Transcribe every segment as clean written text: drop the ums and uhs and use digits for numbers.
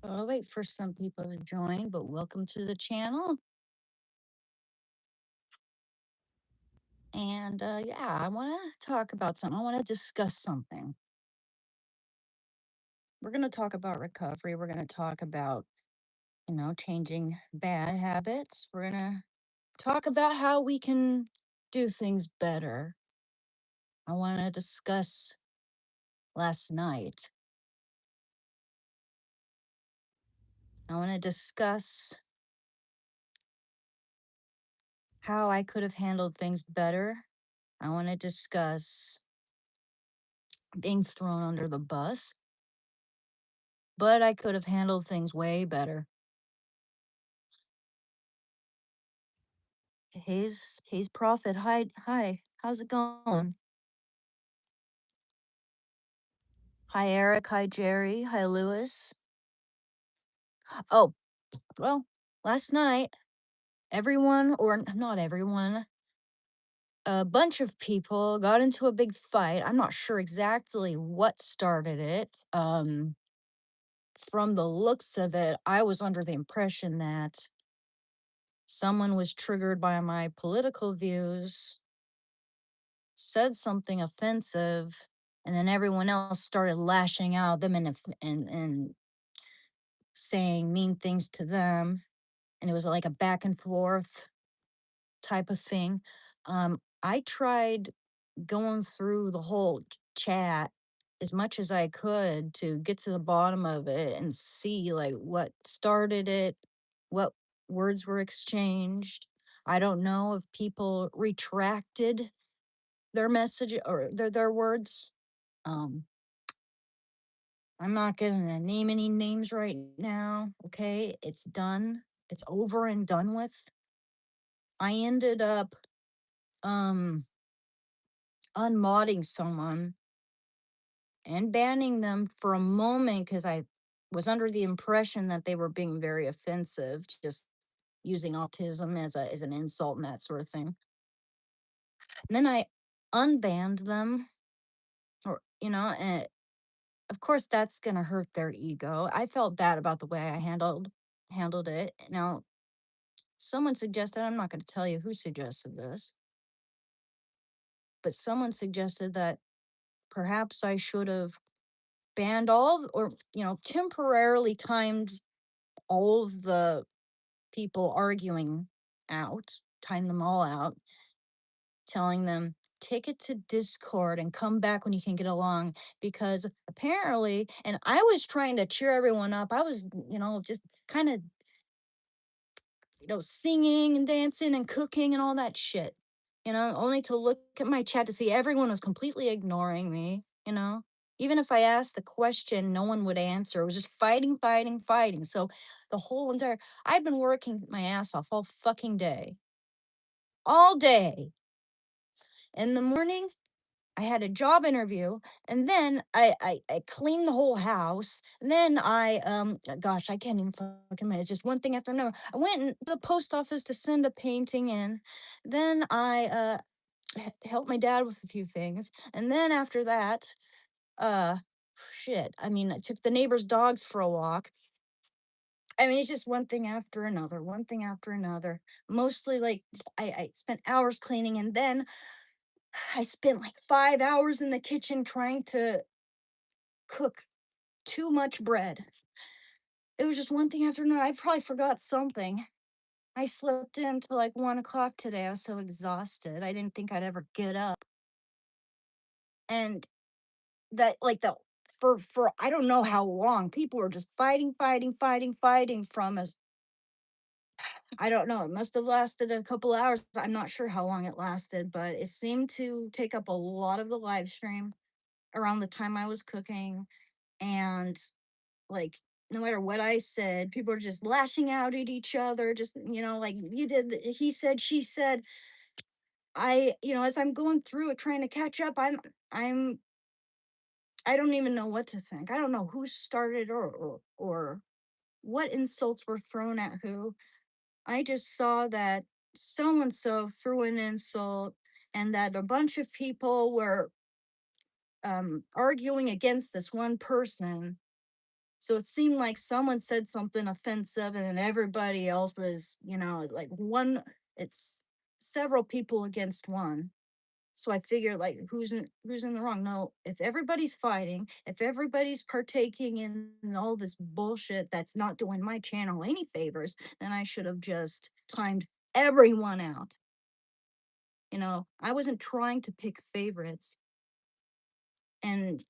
I'll wait for some people to join, but welcome to the channel. And yeah, I want to talk about something. I want to discuss something. We're going to talk about recovery. We're going to talk about, changing bad habits. We're going to talk about how we can do things better. I want to discuss last night. I want to discuss how I could have handled things better. I want to discuss being thrown under the bus, but I could have handled things way better. He's Prophet. Hi. How's it going? Hi, Eric. Hi, Jerry. Hi, Lewis. Oh, well, last night, everyone, or not everyone, a bunch of people got into a big fight. I'm not sure exactly what started it. From the looks of it, I was under the impression that someone was triggered by my political views, said something offensive, and then everyone else started lashing out at them and saying mean things to them. And it was like a back and forth type of thing. I tried going through the whole chat as much as I could to get to the bottom of it and see like what started it, what words were exchanged. I don't know if people retracted their message or their words. Um, I'm not gonna name any names right now. Okay, it's done. It's over and done with. I ended up um unmodding someone and banning them for a moment because I was under the impression that they were being very offensive, just using autism as an insult and that sort of thing. And then I unbanned them, or and of course that's gonna hurt their ego. I felt bad about the way I handled it. Now, someone suggested, I'm not going to tell you who suggested this, but someone suggested that perhaps I should have banned or, temporarily timed all of the people arguing out, time them all out, telling them, take it to Discord and come back when you can get along. Because apparently, and I was trying to cheer everyone up, I was, just kind of, singing and dancing and cooking and all that shit, only to look at my chat to see everyone was completely ignoring me. Even if I asked a question, no one would answer. It was just fighting, fighting, fighting. So the whole entire, I'd been working my ass off all day. In the morning, I had a job interview, and then I cleaned the whole house. And then gosh, I can't even fucking imagine. It's just one thing after another. I went to the post office to send a painting in. Then I helped my dad with a few things, and then after that, uh, shit. I mean, I took the neighbor's dogs for a walk. I mean, it's just one thing after another, one thing after another. Mostly like I spent hours cleaning, and then I spent like 5 hours in the kitchen trying to cook too much bread. It was just one thing after another. I probably forgot something. I slept in till like 1 o'clock today. I was so exhausted. I didn't think I'd ever get up. And that like the for I don't know how long people were just fighting, fighting, fighting, fighting from us. I don't know. It must have lasted a couple hours. I'm not sure how long it lasted, but it seemed to take up a lot of the live stream around the time I was cooking. And like, no matter what I said, people are just lashing out at each other, just, like you did, he said, she said. As I'm going through it, trying to catch up, I'm, I don't even know what to think. I don't know who started or what insults were thrown at who. I just saw that so and so threw an insult and that a bunch of people were arguing against this one person. So it seemed like someone said something offensive and everybody else was, like it's several people against one. So I figure like who's in the wrong? No, if everybody's fighting, if everybody's partaking in all this bullshit that's not doing my channel any favors, then I should have just timed everyone out. I wasn't trying to pick favorites. And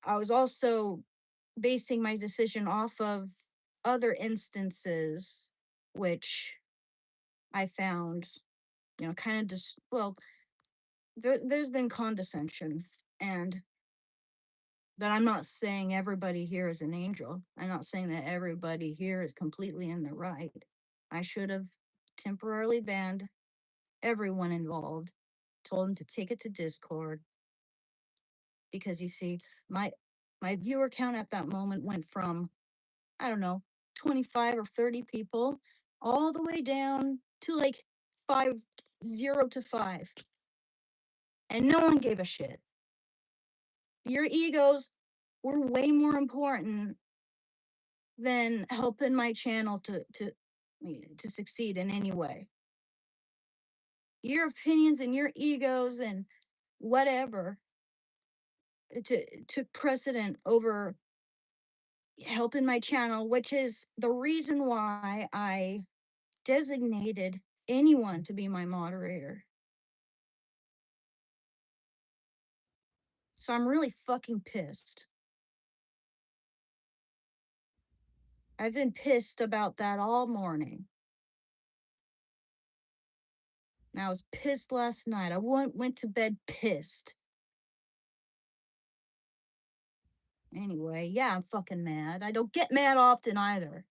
I was also basing my decision off of other instances, which I found, kind of just, well, there's been condescension. And but I'm not saying everybody here is an angel. I'm not saying that everybody here is completely in the right. I should have temporarily banned everyone involved, told them to take it to Discord, because you see, my my viewer count at that moment went from, I don't know, 25 or 30 people all the way down to like 0 to 5. And no one gave a shit. Your egos were way more important than helping my channel to succeed in any way. Your opinions and your egos and whatever took precedent over helping my channel, which is the reason why I designated anyone to be my moderator. So I'm really fucking pissed. I've been pissed about that all morning. And I was pissed last night. I went to bed pissed. Anyway, yeah, I'm fucking mad. I don't get mad often either.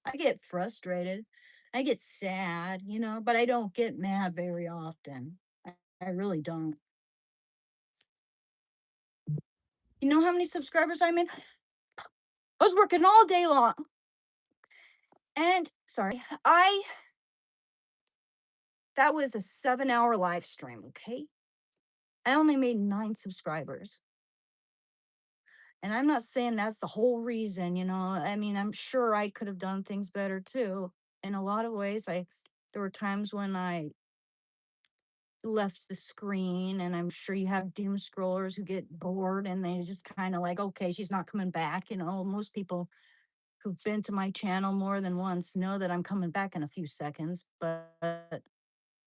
I get frustrated. I get sad, but I don't get mad very often. I really don't. You know how many subscribers I'm in? I was working all day long. And sorry, that was a 7-hour live stream, okay? I only made 9 subscribers. And I'm not saying that's the whole reason, I mean, I'm sure I could have done things better too. In a lot of ways, there were times when I left the screen, and I'm sure you have doom scrollers who get bored and they just kind of like, okay, she's not coming back. Most people who've been to my channel more than once know that I'm coming back in a few seconds, but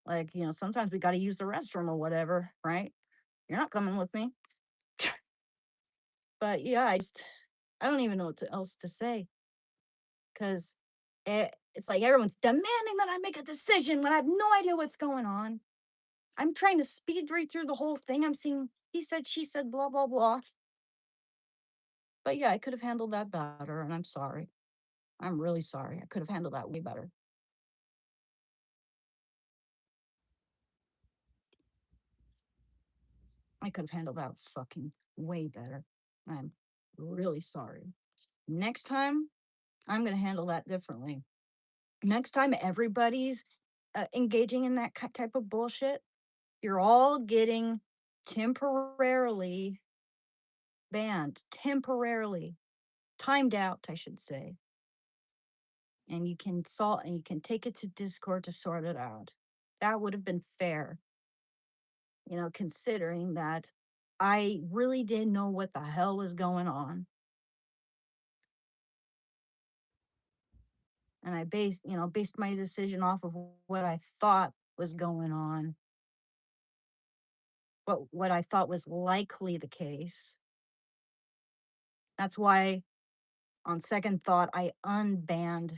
like, sometimes we got to use the restroom or whatever, right? You're not coming with me. But yeah, I don't even know what else to say, because it's like everyone's demanding that I make a decision when I have no idea what's going on. I'm trying to speed right through the whole thing. I'm seeing he said, she said, blah, blah, blah. But yeah, I could have handled that better, and I'm sorry. I'm really sorry. I could have handled that way better. I could have handled that fucking way better. I'm really sorry. Next time, I'm going to handle that differently. Next time, everybody's engaging in that type of bullshit, you're all getting temporarily banned, temporarily timed out, I should say. And you can take it to Discord to sort it out. That would have been fair, considering that I really didn't know what the hell was going on. And I based my decision off of what I thought was going on, what I thought was likely the case. That's why, on second thought, I unbanned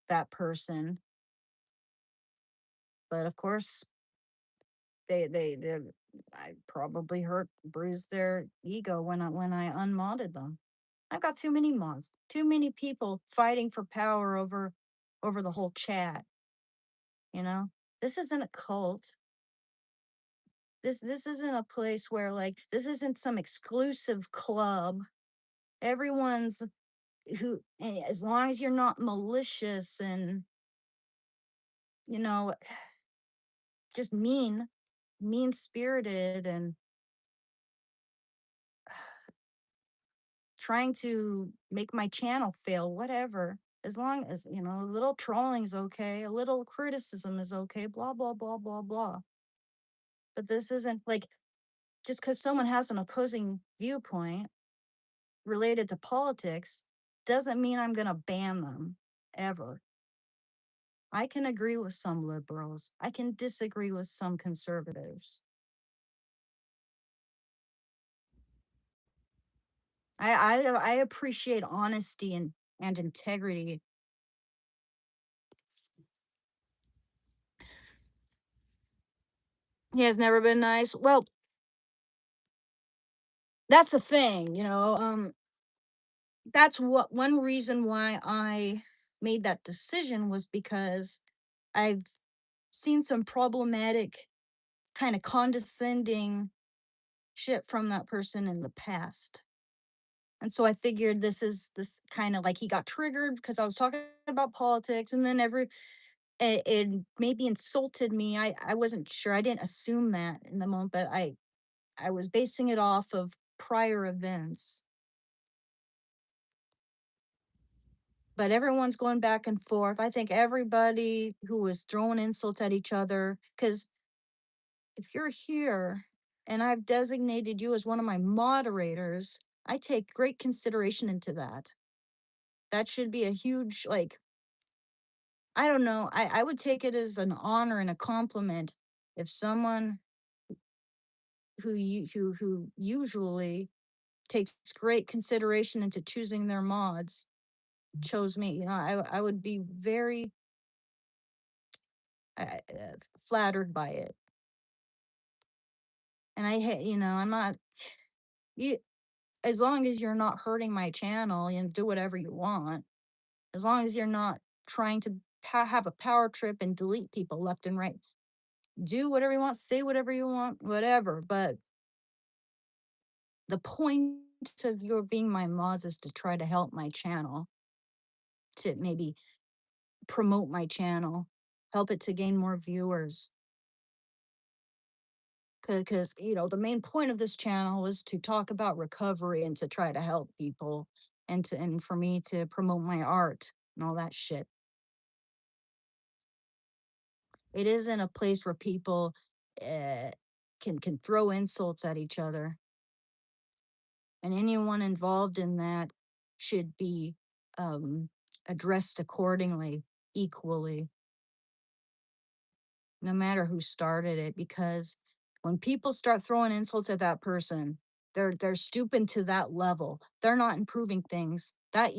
that person. But of course, they I probably bruised their ego when I unmodded them. I've got too many mods, too many people fighting for power over the whole chat. This isn't a cult. This isn't a place where, like, this isn't some exclusive club. Everyone's as long as you're not malicious and, you know just mean spirited, and trying to make my channel fail, whatever. As long as, a little trolling's okay, a little criticism is okay, blah, blah, blah, blah, blah. But this isn't like just because someone has an opposing viewpoint related to politics doesn't mean I'm going to ban them ever. I can agree with some liberals, I can disagree with some conservatives. I appreciate honesty and integrity. He has never been nice. Well, that's the thing, that's what one reason why I made that decision was because I've seen some problematic, kind of condescending shit from that person in the past. And so I figured this kind of like he got triggered because I was talking about politics, and then it maybe insulted me. I wasn't sure. I didn't assume that in the moment, but I was basing it off of prior events. But everyone's going back and forth. I think everybody who was throwing insults at each other, because if you're here and I've designated you as one of my moderators, I take great consideration into that. That should be a huge, like, I don't know. I would take it as an honor and a compliment if someone who usually takes great consideration into choosing their mods chose me. I would be very flattered by it. And I'm not you as long as you're not hurting my channel and do whatever you want. As long as you're not trying to have a power trip and delete people left and right. Do whatever you want, say whatever you want, whatever. But the point of your being my mods is to try to help my channel, to maybe promote my channel, help it to gain more viewers. Because the main point of this channel was to talk about recovery and to try to help people, and for me to promote my art and all that shit. It isn't a place where people uh, can throw insults at each other, and anyone involved in that should be um, addressed accordingly, equally, no matter who started it. Because when people start throwing insults at that person, they're stooping to that level. They're not improving things. That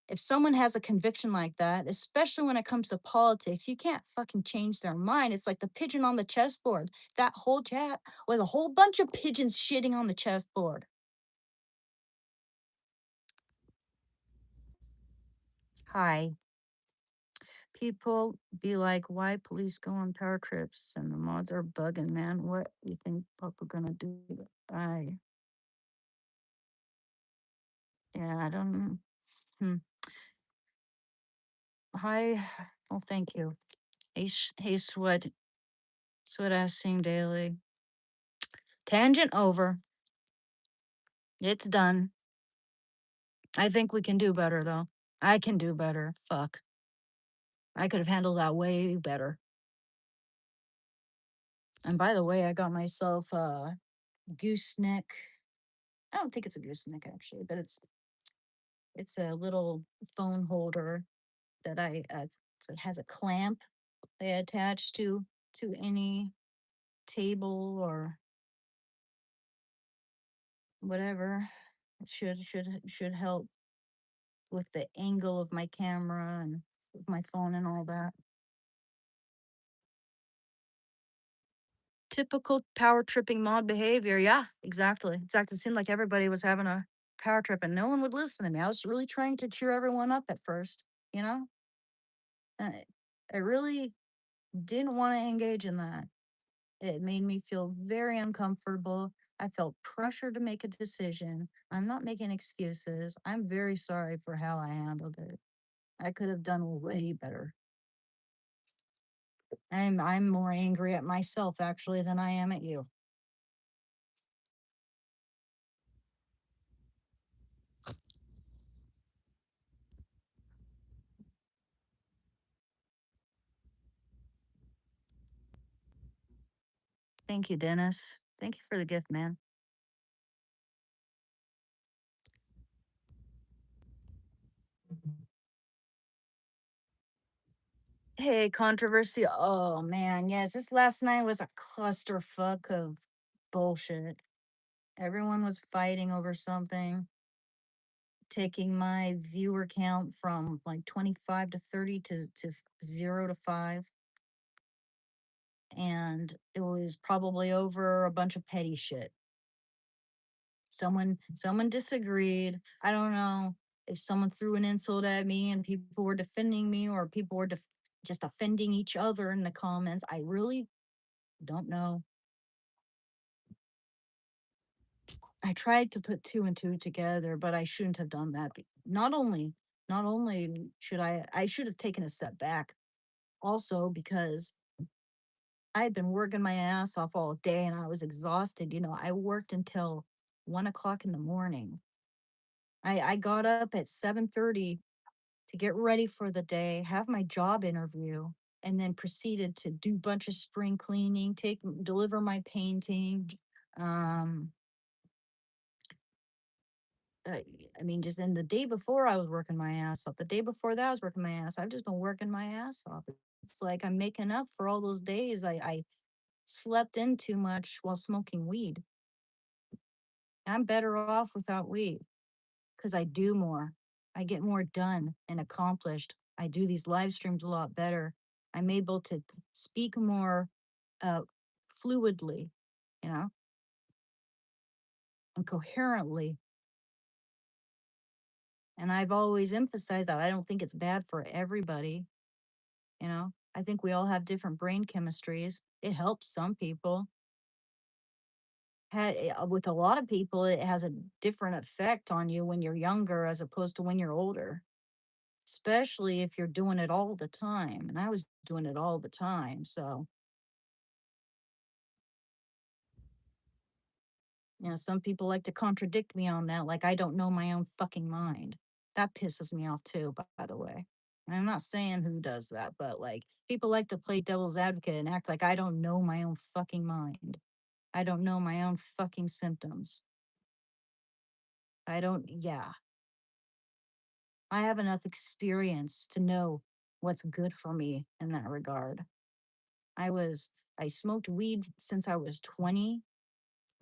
if someone has a conviction like that, especially when it comes to politics, you can't fucking change their mind. It's like the pigeon on the chessboard. That whole chat was a whole bunch of pigeons shitting on the chessboard. Hi. People be like, why police go on power trips and the mods are bugging, man. What you think people gonna do? I Yeah, I don't. Hmm. Hi. Well, thank you. Hey, Sweat ass sing daily. Tangent over. It's done. I think we can do better though. I can do better. Fuck. I could have handled that way better. And by the way, I got myself a gooseneck. I don't think it's a gooseneck actually, but it's a little phone holder that it has a clamp they attach to any table or whatever. It should help with the angle of my camera and with my phone and all that. Typical power tripping mod behavior. Yeah, exactly. Exactly. It seemed like everybody was having a power trip and no one would listen to me. I was really trying to cheer everyone up at first, you know? I, I really didn't want to engage in that. It made me feel very uncomfortable. I felt pressure to make a decision. I'm not making excuses. I'm very sorry for how I handled it. I could have done way better. I'm more angry at myself actually than I am at you. Thank you, Dennis. Thank you for the gift, man. Hey, controversy. Oh man, yes. This last night was a clusterfuck of bullshit. Everyone was fighting over something, taking my viewer count from like 25 to 30 to 0 to 5. And it was probably over a bunch of petty shit. Someone disagreed. I don't know if someone threw an insult at me and people were defending me, or people were just offending each other in the comments. I really don't know. I tried to put two and two together, but I shouldn't have done that. Not only should I should have taken a step back, also because I had been working my ass off all day and I was exhausted. I worked until 1 o'clock in the morning. I got up at 7:30 to get ready for the day, have my job interview, and then proceeded to do a bunch of spring cleaning, deliver my painting. Um, uh, I mean, just in the day before I was working my ass off. The day before that I was working my ass. I've just been working my ass off. It's like I'm making up for all those days I slept in too much while smoking weed. I'm better off without weed because I do more. I get more done and accomplished. I do these live streams a lot better. I'm able to speak more uh, fluidly, you know, and coherently. And I've always emphasized that I don't think it's bad for everybody. I think we all have different brain chemistries. It helps some people. With a lot of people, it has a different effect on you when you're younger as opposed to when you're older, especially if you're doing it all the time. And I was doing it all the time. So, some people like to contradict me on that, like I don't know my own fucking mind. That pisses me off too, by the way. And I'm not saying who does that, but like people like to play devil's advocate and act like I don't know my own fucking mind. I don't know my own fucking symptoms. I don't, yeah. I have enough experience to know what's good for me in that regard. I was, I smoked weed since I was 20,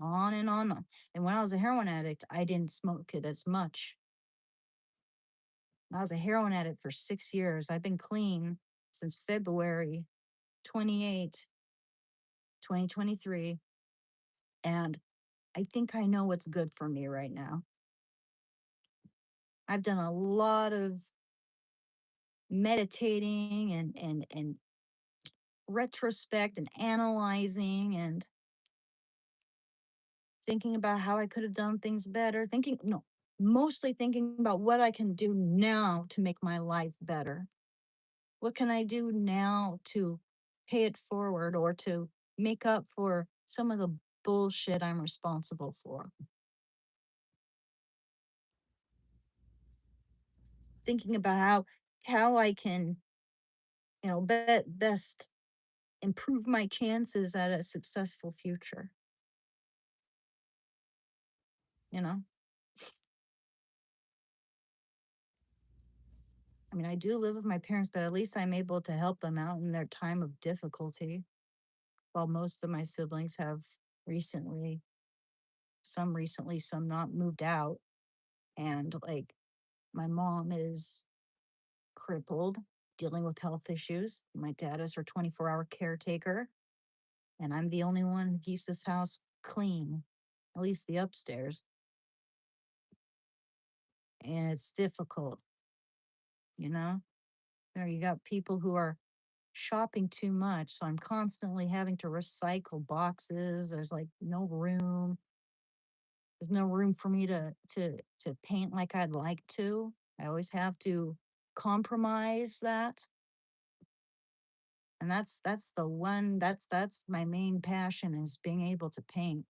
on and on. And when I was a heroin addict, I didn't smoke it as much. I was a heroin addict for 6 years. I've been clean since February 28, 2023. And I think I know what's good for me right now. I've done a lot of meditating and retrospect and analyzing and thinking about how I could have done things better. Thinking, no, mostly thinking about what I can do now to make my life better. What can I do now to pay it forward or to make up for some of the bullshit I'm responsible for? Thinking about how I can, best improve my chances at a successful future, you know? I mean, I do live with my parents, but at least I'm able to help them out in their time of difficulty. While most of my siblings have recently, some not moved out. And like my mom is crippled, dealing with health issues. My dad is her 24-hour caretaker. And I'm the only one who keeps this house clean, at least the upstairs. And it's difficult, you know? You got people who are shopping too much. So I'm constantly having to recycle boxes. There's no room for me to paint like I'd like to. I always have to compromise that. And that's the one that's my main passion, is being able to paint.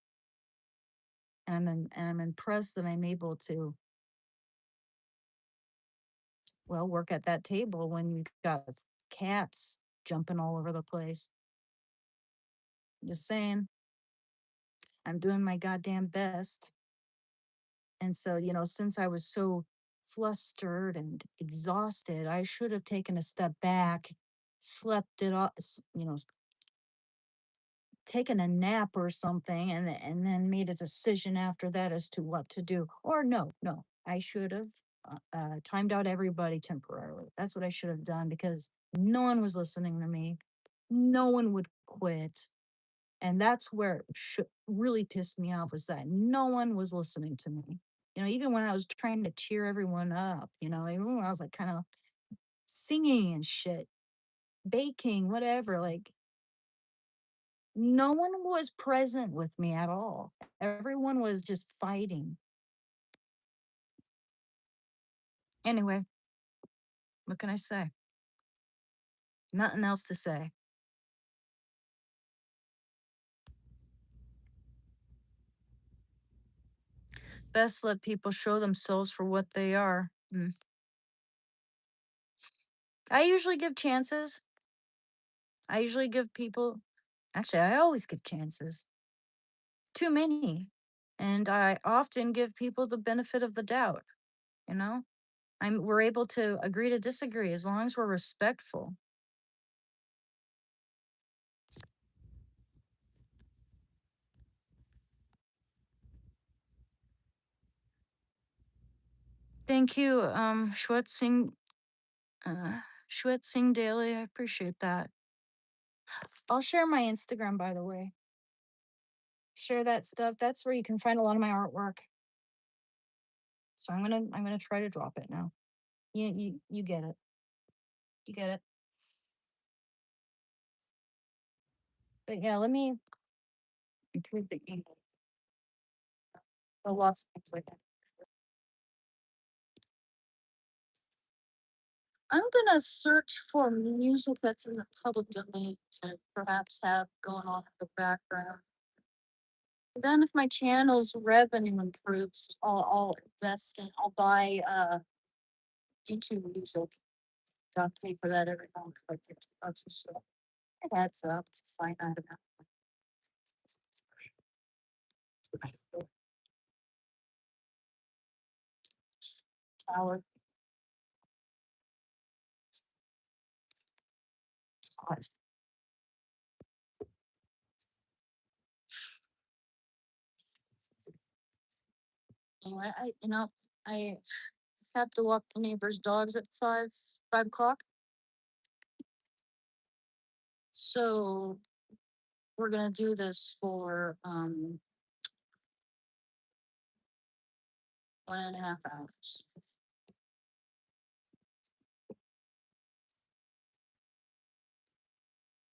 And I'm impressed that I'm able to, well, work at that table when you got cats jumping all over the place. Just saying. I'm doing my goddamn best. And so, since I was so flustered and exhausted, I should have taken a step back, slept it off, taken a nap or something, and then made a decision after that as to what to do. Or no, I should have timed out everybody temporarily. That's what I should have done because no one was listening to me. No one would quit. And that's where it really pissed me off was that no one was listening to me. Even when I was trying to cheer everyone up, even when I was like kind of singing and shit, baking, whatever, like no one was present with me at all. Everyone was just fighting. Anyway, what can I say? Nothing else to say. Best let people show themselves for what they are. I usually give chances. I usually give people, actually, I always give chances. Too many. And I often give people the benefit of the doubt, you know? We're able to agree to disagree as long as we're respectful. Thank you, uh, Shwet Singh Daily. I appreciate that. I'll share my Instagram, by the way. Share that stuff. That's where you can find a lot of my artwork. So I'm gonna try to drop it now. You get it. You get it. But yeah, let me improve the email. Lots of things like that. I'm gonna search for music that's in the public domain to perhaps have going on in the background. Then if my channel's revenue improves, I'll invest in I'll buy YouTube music. Gotta pay for that every month, like $50 or so. It adds up. It's a finite amount. Tower. It's hot. Anyway, I have to walk the neighbor's dogs at 5 o'clock. So we're gonna do this for 1.5 hours.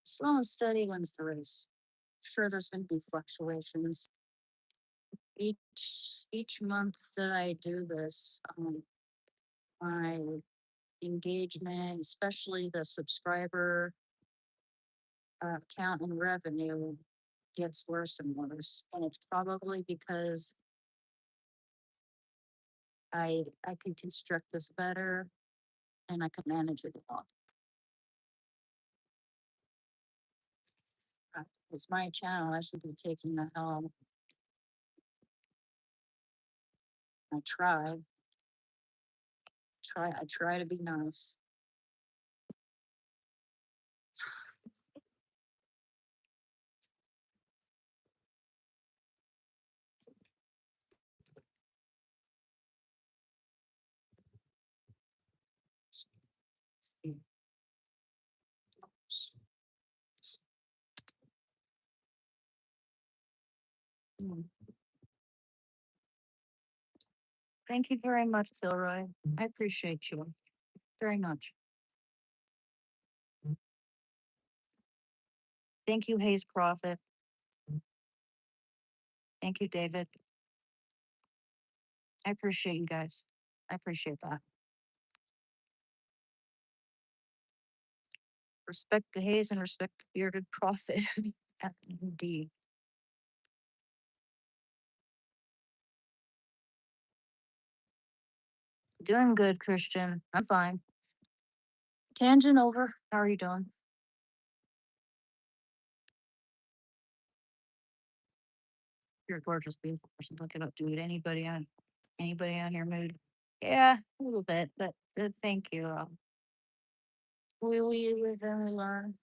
Slow and steady wins the race. Sure, there's gonna be fluctuations. Each month that I do this, my engagement, especially the subscriber count and revenue, gets worse and worse. And it's probably because I could construct this better and I could manage it all. It's my channel. I should be taking the helm. I try. I try to be nice. Mm. Thank you very much, Kilroy. I appreciate you very much. Thank you, Hayes Prophet. Thank you, David. I appreciate you guys. I appreciate that. Respect the Hayes and respect the bearded prophet. Indeed. Doing good, Christian. I'm fine. Tangent over. How are you doing? You're a gorgeous, beautiful person. Look it up, dude. Anybody on your mood? Yeah, a little bit, but good. Thank you. We live and we learn.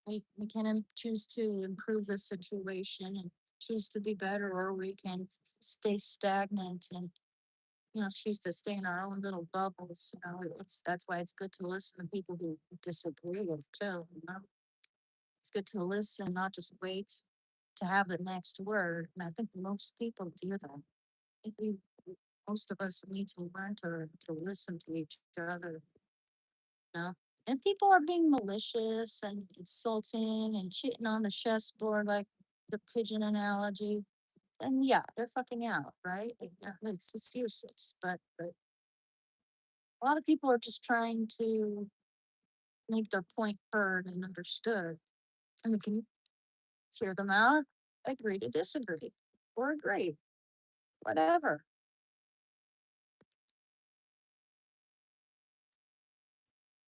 We can choose to improve the situation and choose to be better, or we can stay stagnant and choose to stay in our own little bubbles. It's that's why it's good to listen to people who disagree with too. It's good to listen, not just wait to have the next word. And I think most people do that. I think most of us need to learn to listen to each other. You know? And people are being malicious and insulting and cheating on the chessboard, like the pigeon analogy. And yeah, they're fucking out, right? Like, yeah, it's useless. But a lot of people are just trying to make their point heard and understood. And we can hear them out, agree to disagree, or agree, whatever.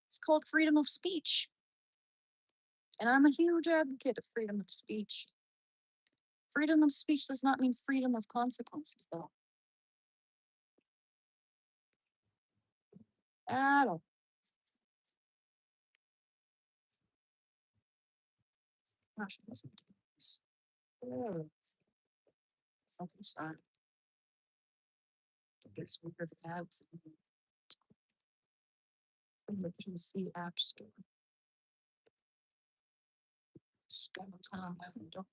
It's called freedom of speech. And I'm a huge advocate of freedom of speech. Freedom of speech does not mean freedom of consequences, though. At all. Gosh, listen to this. Oh, something sad. There's weird ads in the PC App Store. Spend time having don't.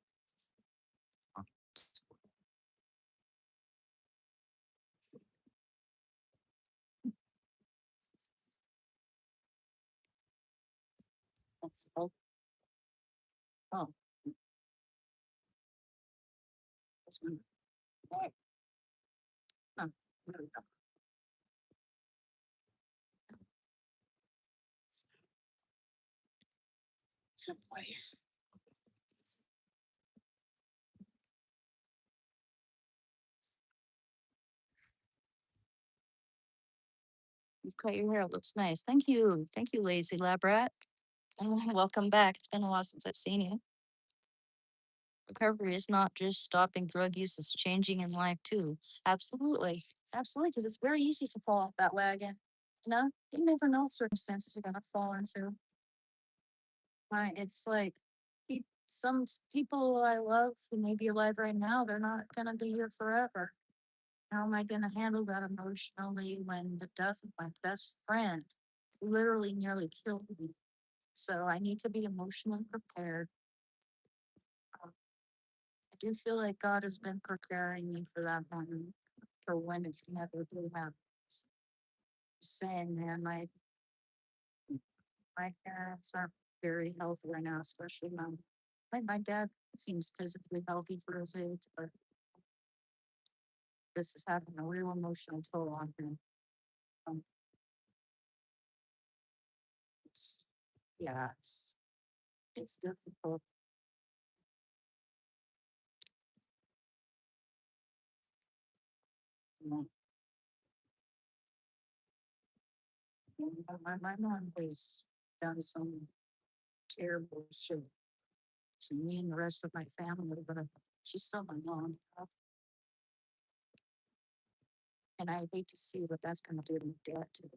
Oh, oh, this one. Hey, oh, there we go. Good boy. You've cut your hair. It looks nice. Thank you. Thank you, lazy lab rat. And welcome back. It's been a while since I've seen you. Recovery is not just stopping drug use, it's changing in life too. Absolutely. Absolutely. Because it's very easy to fall off that wagon. You never know what circumstances you're going to fall into. Right. It's like people I love who may be alive right now, they're not going to be here forever. How am I going to handle that emotionally when the death of my best friend literally nearly killed me? So I need to be emotionally prepared. Um, I do feel like God has been preparing me for that moment, for when it inevitably happens. Saying, man, my parents aren't very healthy right now, especially my dad seems physically healthy for his age, but this is having a real emotional toll on him. Um, it's, yeah, it's difficult. You my mom has done some terrible shit to me and the rest of my family, but she's still my mom. And I hate to see what that's going to do to my dad, too.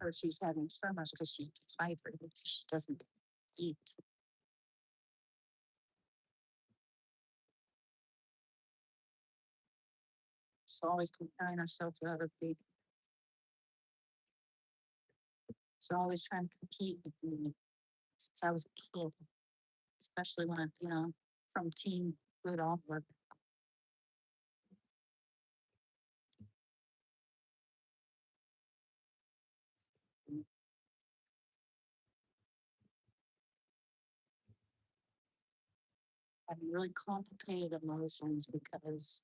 Or she's having so much because she's dehydrated because she doesn't eat. She's always comparing herself to other people. She's always trying to compete with me since I was a kid, especially when from teenhood onward. Having really complicated emotions because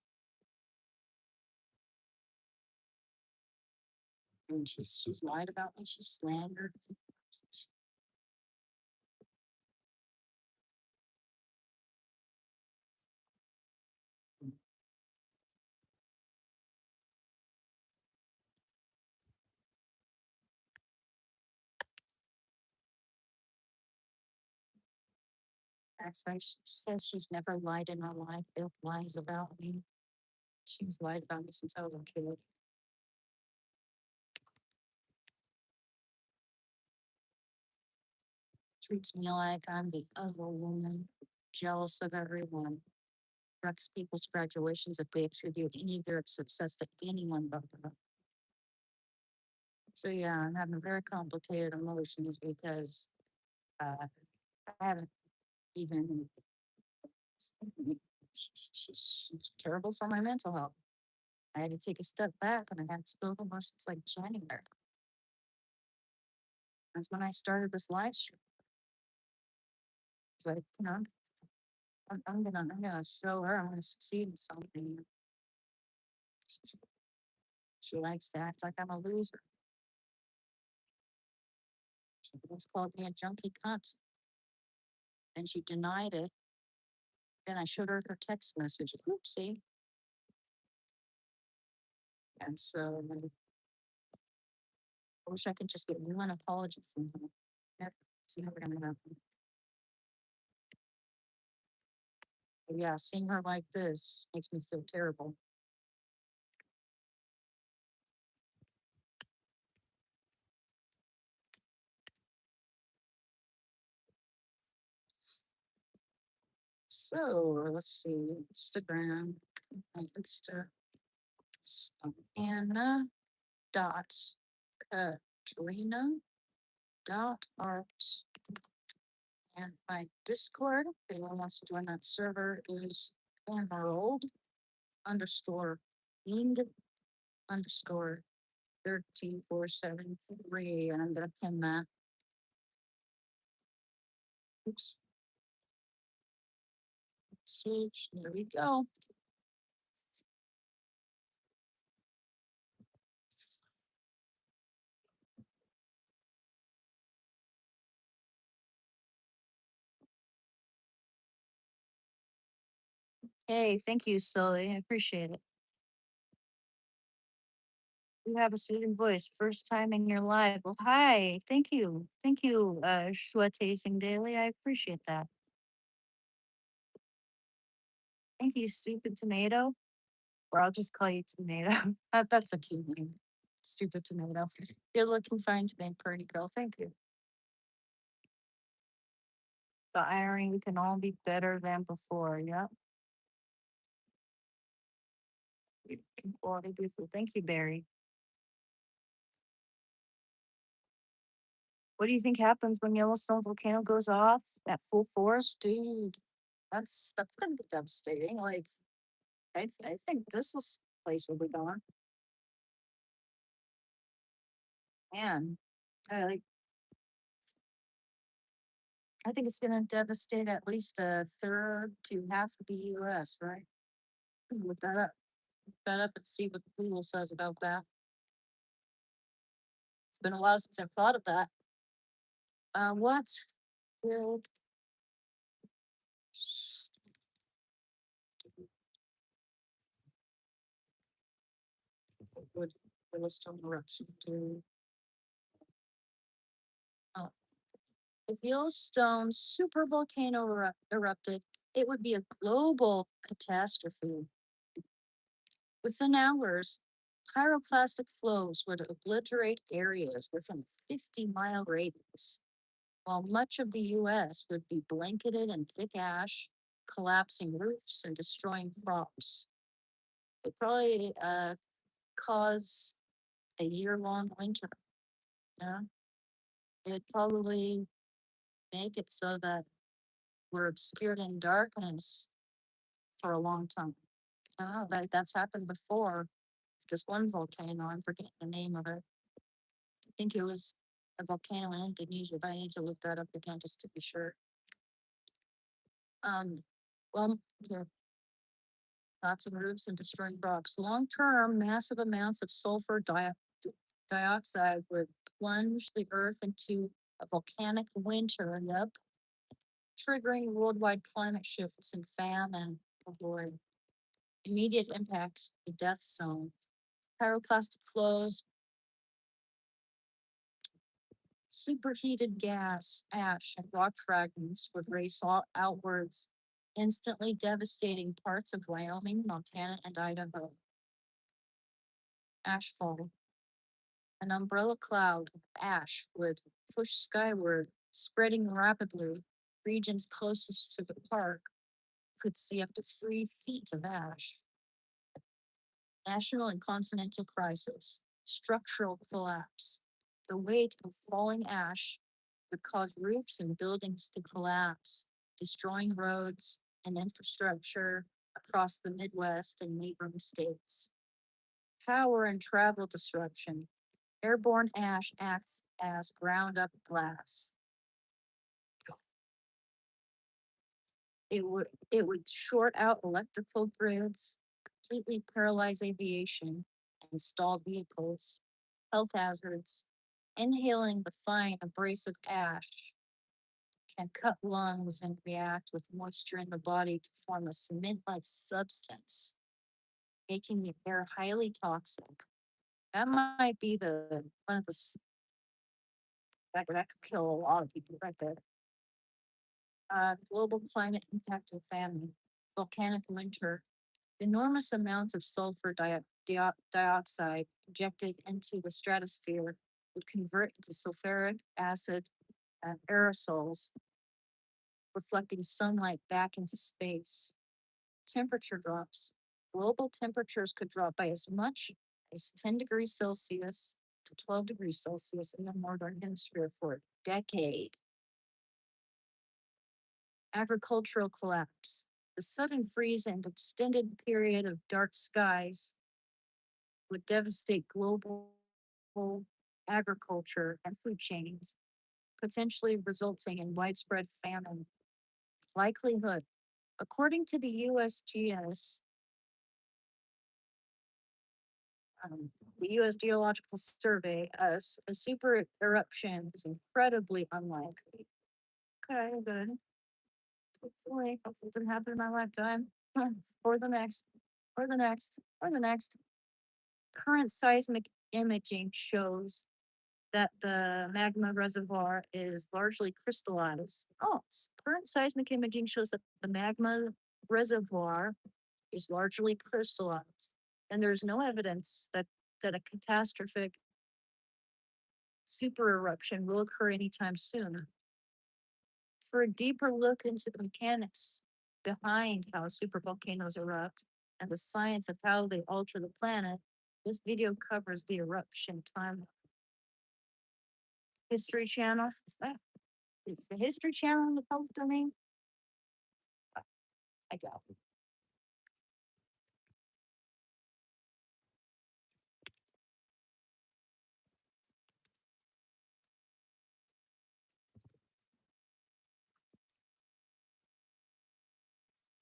she's lied about me, she's slandered me. Actually, she says she's never lied in her life, built lies about me. She's lied about me since I was a kid. Treats me like I'm the other woman, jealous of everyone, wrecks people's graduations if they attribute any of their success to anyone but her. So yeah, I'm having very complicated emotions because I haven't even. She's terrible for my mental health. I had to take a step back, and I hadn't spoken more since like January. That's when I started this live stream. It's like, I'm gonna show her I'm gonna succeed in something. She, she likes to act like I'm a loser. She once called me a junkie cunt, and she denied it. Then I showed her her text message. Oopsie. And so I wish I could just get one apology from her. Never, it's never gonna happen. But yeah, seeing her like this makes me feel terrible. So let's see, Instagram, my Insta, Anna dot Katrina dot art, and my Discord, if anyone wants to join that server, is Emerald underscore ing underscore 13473, and I'm gonna pin that. Oops. Message. There we go. Hey, thank you, Sully. I appreciate it. You have a soothing voice. First time in your life. Well, hi. Thank you. Thank you, Tasting Daily. I appreciate that. Thank you, Stupid Tomato. Or I'll just call you Tomato. That's a cute name. Stupid Tomato. You're looking fine today, pretty girl. Thank you. The irony, we can all be better than before. Yep. Quality beautiful. Thank you, Barry. What do you think happens when Yellowstone volcano goes off at full force? Dude, that's gonna be devastating. Like, I think place will be gone. Man, I like. I think it's gonna devastate at least a third to half of the U.S. Right? Look that up. Look that up and see what Google says about that. It's been a while since I've thought of that. What will would Yellowstone eruption do? Oh, if Yellowstone supervolcano erupted, it would be a global catastrophe. Within hours, pyroclastic flows would obliterate areas within a 50-mile radius, while much of the US would be blanketed in thick ash, collapsing roofs and destroying crops. It probably cause a year-long winter. Yeah, it'd probably make it so that we're obscured in darkness for a long time. Oh, that's happened before. This one volcano, I'm forgetting the name of it. I think it was a volcano in Indonesia, but I need to look that up again just to be sure. Well, here, collapsing roofs and destroying crops. Long term, massive amounts of sulfur dioxide would plunge the earth into a volcanic winter. Yep, triggering worldwide climate shifts and famine. Oh boy. Immediate impact, the death zone. Pyroclastic flows Superheated gas, ash, and rock fragments would race outwards, instantly devastating parts of Wyoming, Montana, and Idaho. Ashfall. An umbrella cloud of ash would push skyward, spreading rapidly. Regions closest to the park could see up to 3 feet of ash. National and continental crisis. Structural collapse. The weight of falling ash would cause roofs and buildings to collapse, destroying roads and infrastructure across the Midwest and neighboring states. Power and travel disruption. Airborne ash acts as ground up glass. It would short out electrical grids, completely paralyze aviation, and stall vehicles. Health hazards. Inhaling the fine abrasive ash can cut lungs and react with moisture in the body to form a cement-like substance, making the air highly toxic. That might be the one of the that could kill a lot of people right there. Global climate impact and famine, volcanic winter, enormous amounts of sulfur dioxide injected into the stratosphere would convert into sulfuric acid and aerosols, reflecting sunlight back into space. Temperature drops. Global temperatures could drop by as much as 10 degrees Celsius to 12 degrees Celsius in the northern hemisphere for a decade. Agricultural collapse. The sudden freeze and extended period of dark skies would devastate global agriculture and food chains, potentially resulting in widespread famine. Likelihood. According to the USGS, the U.S. Geological Survey, a super eruption is incredibly unlikely. Okay, good. Hopefully it doesn't happen in my lifetime, or the next, or the next, or the next. Current seismic imaging shows that the magma reservoir is largely crystallized. Oh, current seismic imaging shows that the magma reservoir is largely crystallized, and there's no evidence that a catastrophic super eruption will occur anytime soon. For a deeper look into the mechanics behind how supervolcanoes erupt and the science of how they alter the planet, this video covers the eruption timeline. History Channel. Is the History Channel in the public domain? I doubt it.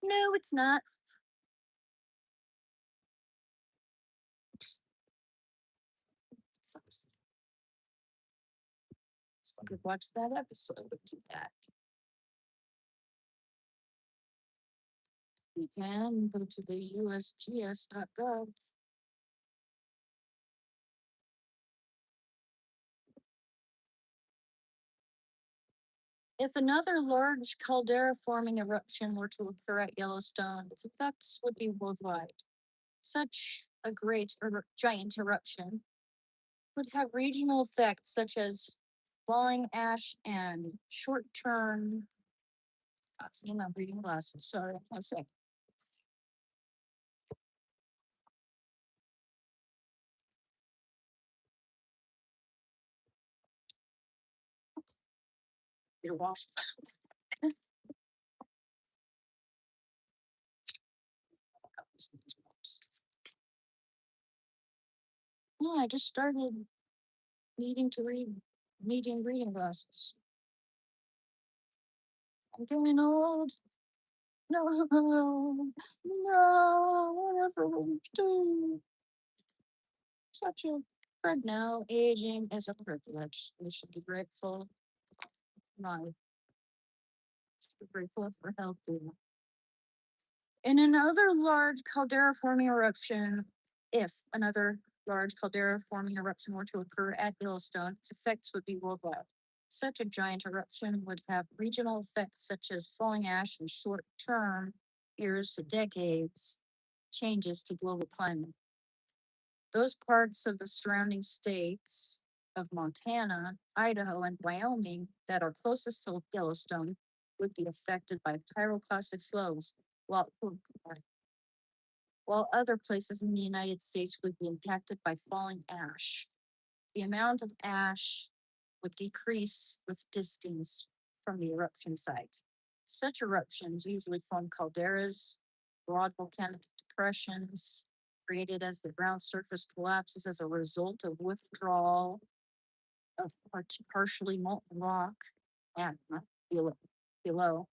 No, it's not. Sucks. So I could watch that episode of do that. You can go to the usgs.gov. If another large caldera forming eruption were to occur at Yellowstone, its effects would be worldwide. Such a giant eruption would have regional effects such as falling ash and short term. I'm not reading glasses, sorry, one sec. You're washed. Oh, I just started needing reading glasses. I'm getting old. No, whatever we do. Such a but now aging is a privilege. We should be grateful. Life. Should be grateful for healthy. In another large caldera forming eruption, if another large caldera forming eruption were to occur at Yellowstone, its effects would be worldwide. Such a giant eruption would have regional effects such as falling ash and short term, years to decades, changes to global climate. Those parts of the surrounding states of Montana, Idaho, and Wyoming that are closest to Yellowstone would be affected by pyroclastic flows, while, while other places in the United States would be impacted by falling ash. The amount of ash would decrease with distance from the eruption site. Such eruptions usually form calderas, broad volcanic depressions, created as the ground surface collapses as a result of withdrawal of partially molten rock and below. below.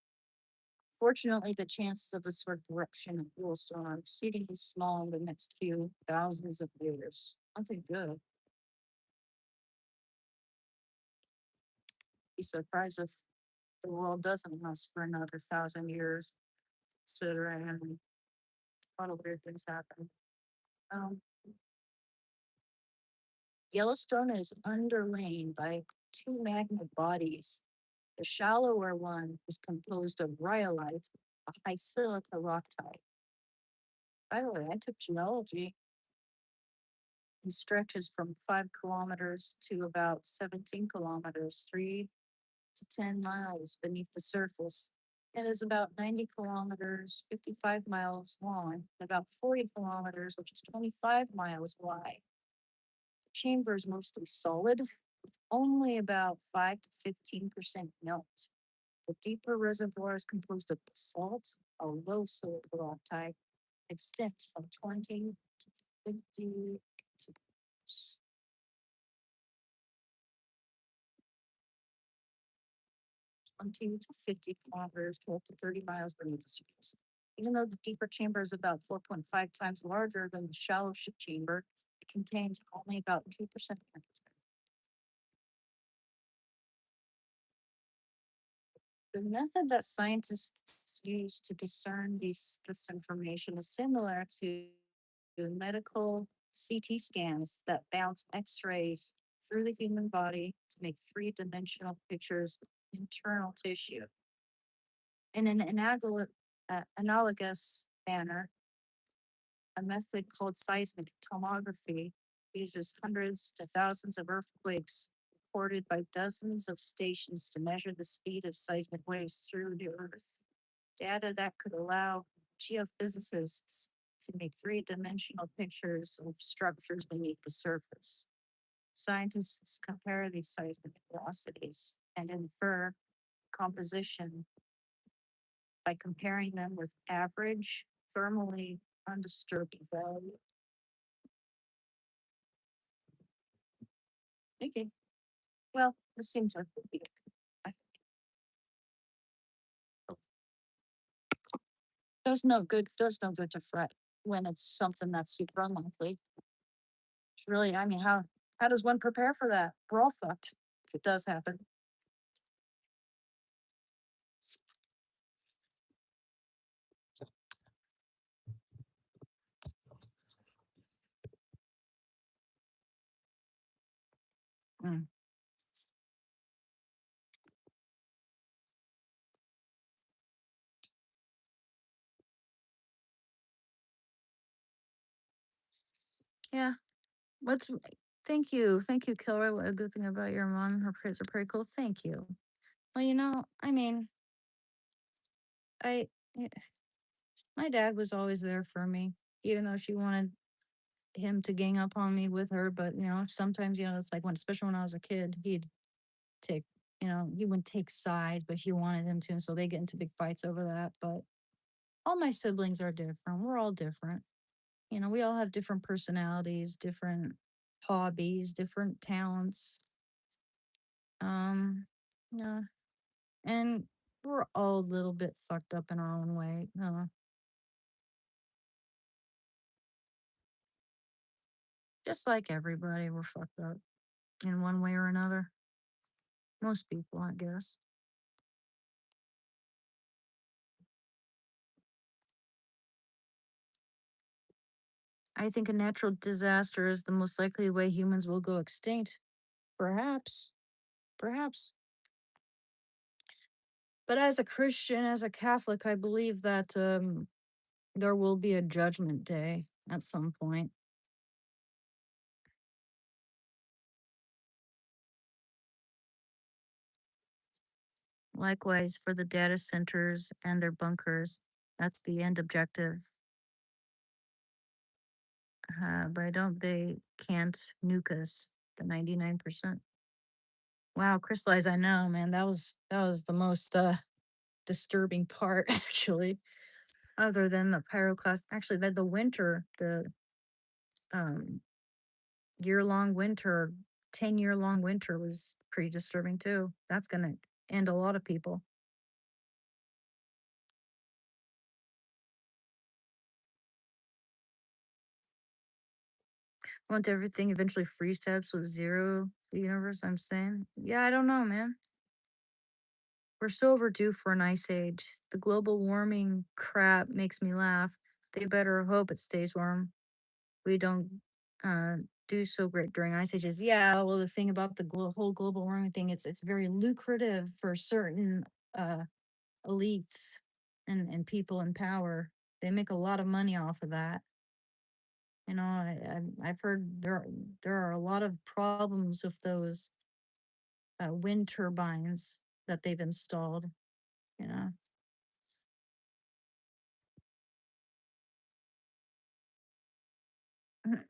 Fortunately, the chances of a sort of eruption in Yellowstone are exceedingly small in the next few thousands of years. Okay, good. Be surprised if the world doesn't last for another 1,000 years, considering a lot of weird things happen. Um, Yellowstone is underlain by two magma bodies. The shallower one is composed of rhyolite, a high silica rock type. By the way, I took geology and stretches from 5 kilometers to about 17 kilometers, 3 to 10 miles beneath the surface. It is about 90 kilometers, 55 miles long, and about 40 kilometers, which is 25 miles wide. The chamber is mostly solid, with only about 5 to 15% melt. The deeper reservoir is composed of basalt, a low silica rock type, extends from 20 to 50 to 20 to 50 kilometers, 12 to 30 miles beneath the surface. Even though the deeper chamber is about 4.5 times larger than the shallow chamber, it contains only about 2% magnetite. The method that scientists use to discern this information is similar to medical CT scans that bounce X rays through the human body to make three-dimensional pictures of internal tissue. In an analogous manner, a method called seismic tomography uses hundreds to thousands of earthquakes recorded by dozens of stations to measure the speed of seismic waves through the earth. Data that could allow geophysicists to make three-dimensional pictures of structures beneath the surface. Scientists compare these seismic velocities and infer composition by comparing them with average thermally undisturbed value. Okay, well, this seems like a big. I There's no good. There's no good to fret when it's something that's super unlikely. It's really, I mean, how does one prepare for that? We're all fucked if it does happen. Mm. Yeah. What's thank you, Kilroy. What a good thing about your mom. Her prayers are pretty cool. Thank you. Well, I mean, I yeah, my dad was always there for me, even though she wanted him to gang up on me with her. But sometimes it's like especially when I was a kid, he'd take he wouldn't take sides, but she wanted him to, and so they get into big fights over that. But all my siblings are different. We're all different. We all have different personalities, different hobbies, different talents. Um, yeah, and we're all a little bit fucked up in our own way. Just like everybody, we're fucked up in one way or another. Most people, I guess. I think a natural disaster is the most likely way humans will go extinct. Perhaps. Perhaps. But as a Christian, as a Catholic, I believe that there will be a judgment day at some point. Likewise for the data centers and their bunkers. That's the end objective. But I don't, they can't nuke us, the 99%. Wow, crystallized, I know, man. That was the most disturbing part actually. Other than the pyroclast, actually the winter, the um year-long winter, 10-year long winter was pretty disturbing too. That's gonna end a lot of people. Won't everything eventually freeze to absolute zero, the universe, I'm saying? Yeah, I don't know, man. We're so overdue for an ice age. The global warming crap makes me laugh. They better hope it stays warm. We don't uh, do so great during ice ages. Yeah, well, the thing about the whole global warming thing, it's very lucrative for certain uh, elites and people in power. They make a lot of money off of that. You know, I've heard there are a lot of problems with those wind turbines that they've installed. You know,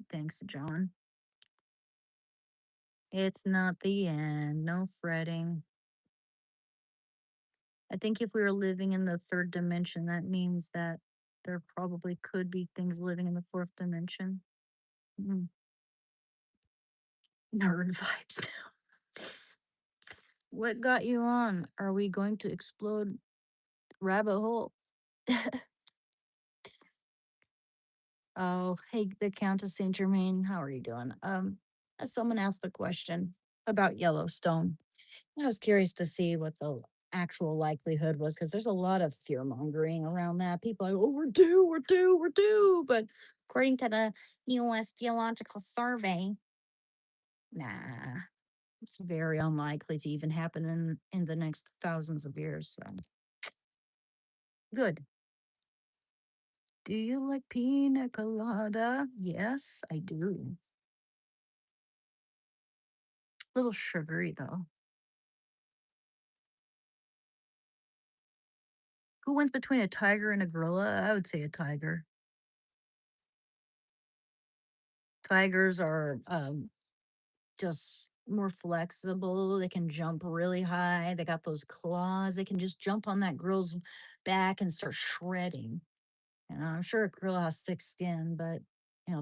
thanks, John. It's not the end. No fretting. I think if we were living in the third dimension, that means that there probably could be things living in the fourth dimension. Mm, nerd vibes now. What got you on? Are we going to explode rabbit hole? Oh, hey, the Countess Saint Germain, how are you doing? Someone asked the question about Yellowstone. I was curious to see what the actual likelihood was because there's a lot of fear mongering around that. People are, oh, we're due, we're due, we're due. But according to the U.S. Geological Survey, nah, it's very unlikely to even happen in the next thousands of years. So good. Do you like pina colada? Yes, I do. A little sugary though. Who wins between a tiger and a gorilla? I would say a tiger. Tigers are just more flexible. They can jump really high. They got those claws. They can just jump on that girl's back and start shredding. You know, I'm sure a gorilla has thick skin, but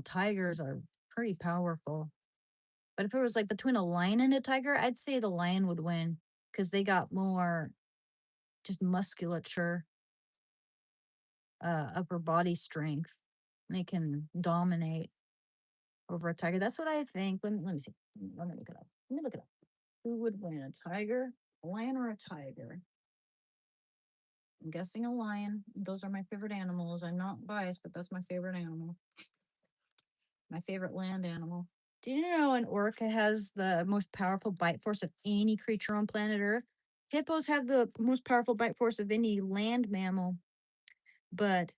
tigers are pretty powerful. But if it was like between a lion and a tiger, I'd say the lion would win because they got more just musculature, upper body strength. They can dominate over a tiger. That's what I think. Let me see. Let me look it up. Let me look it up. Who would win, a tiger, a lion, or a tiger? I'm guessing a lion. Those are my favorite animals. I'm not biased, but that's my favorite animal. My favorite land animal. Do you know an orca has the most powerful bite force of any creature on planet Earth? Hippos have the most powerful bite force of any land mammal, but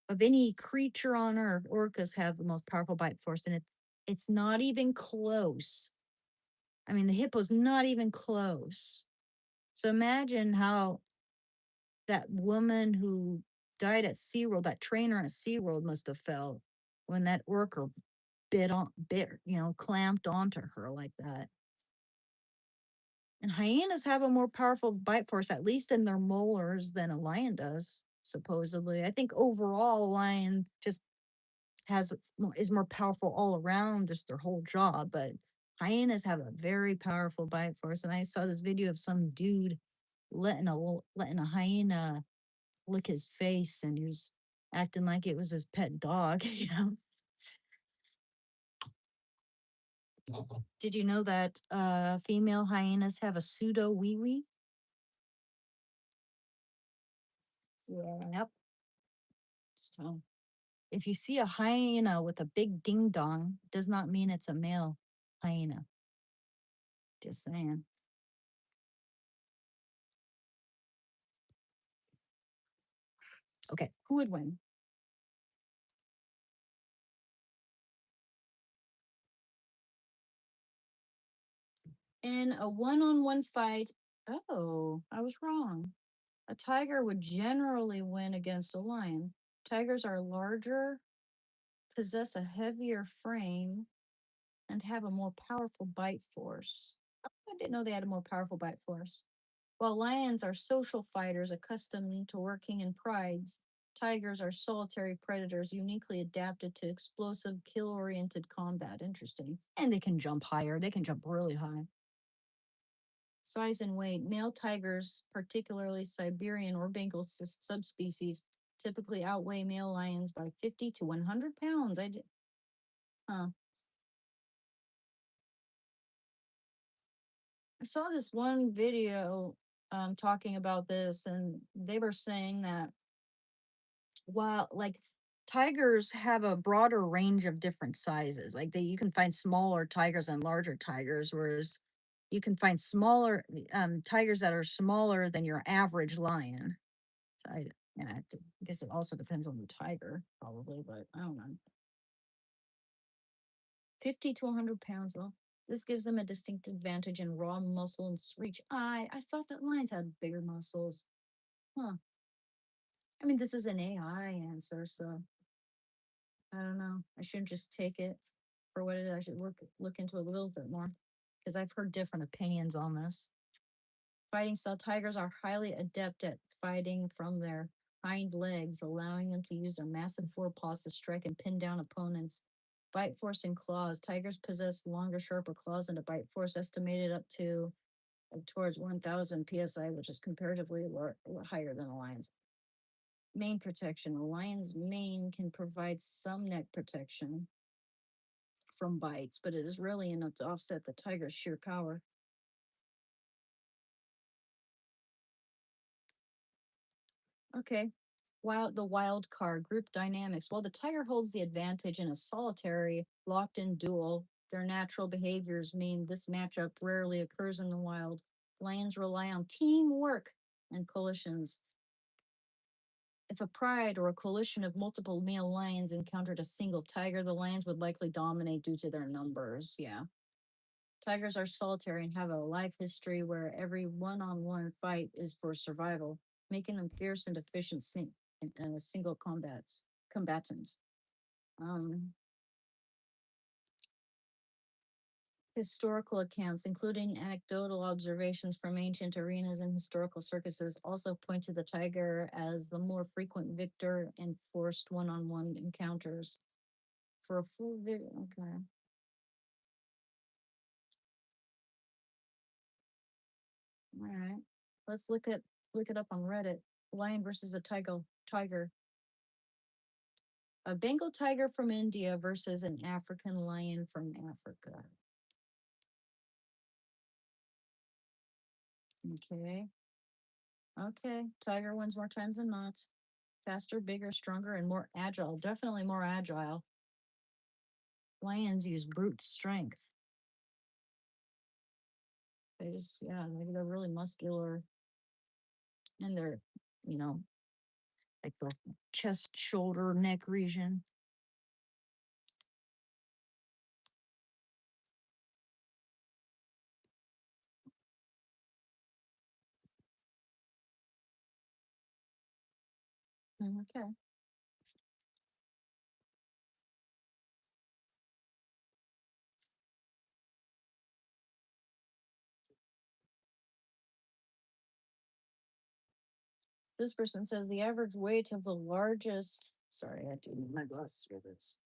of any creature on Earth, orcas have the most powerful bite force, and it's not even close. I mean, the hippo's not even close. So imagine how that woman who died at SeaWorld, that trainer at SeaWorld must have felt when that orca clamped onto her like that. And hyenas have a more powerful bite force, at least in their molars, than a lion does, supposedly. I think overall, a lion just is more powerful all around, just their whole jaw. But hyenas have a very powerful bite force. And I saw this video of some dude letting a hyena lick his face, and he was acting like it was his pet dog. Did you know that female hyenas have a pseudo wee wee? Yep. So if you see a hyena with a big ding dong, does not mean it's a male hyena. Just saying. Okay, who would win? In a one-on-one fight, oh, I was wrong. A tiger would generally win against a lion. Tigers are larger, possess a heavier frame, and have a more powerful bite force. I didn't know they had a more powerful bite force. While lions are social fighters accustomed to working in prides, tigers are solitary predators uniquely adapted to explosive, kill oriented combat. Interesting. And they can jump higher, they can jump really high. Size and weight. Male tigers, particularly Siberian or Bengal subspecies, typically outweigh male lions by 50 to 100 pounds. Huh. I saw this one video talking about this, and they were saying that while like tigers have a broader range of different sizes, like you can find smaller tigers and larger tigers, whereas you can find smaller tigers that are smaller than your average lion. So yeah, I guess it also depends on the tiger, probably, but I don't know. 50 to 100 pounds, though. This gives them a distinct advantage in raw muscle and reach. I thought that lions had bigger muscles. Huh. I mean, this is an AI answer, so I don't know. I shouldn't just take it for what it is. I should look into it a little bit more because I've heard different opinions on this. Fighting style tigers are highly adept at fighting from their hind legs, allowing them to use their massive forepaws to strike and pin down opponents. Bite force and claws. Tigers possess longer, sharper claws and a bite force estimated up to towards 1,000 psi, which is comparatively higher than a lion's. Mane protection. A lion's mane can provide some neck protection from bites, but it is rarely enough to offset the tiger's sheer power. Okay. The wild card group dynamics. While the tiger holds the advantage in a solitary, locked in duel, their natural behaviors mean this matchup rarely occurs in the wild. Lions rely on teamwork and coalitions. If a pride or a coalition of multiple male lions encountered a single tiger, the lions would likely dominate due to their numbers. Yeah. Tigers are solitary and have a life history where every one-on-one fight is for survival, making them fierce and efficient single combatants. Um, Historical accounts, including anecdotal observations from ancient arenas and historical circuses, also point to the tiger as the more frequent victor in forced one-on-one encounters. For a full video, okay. All right. Let's look it up on Reddit. Lion versus a tiger. A Bengal tiger from India versus an African lion from Africa. Okay. Okay. Tiger wins more times than not. Faster, bigger, stronger, and more agile. Definitely more agile. Lions use brute strength. Yeah, maybe they're really muscular and they're, you know, like the chest, shoulder, neck region. Okay. This person says the average weight of the largest. Sorry, I do need my glasses for this.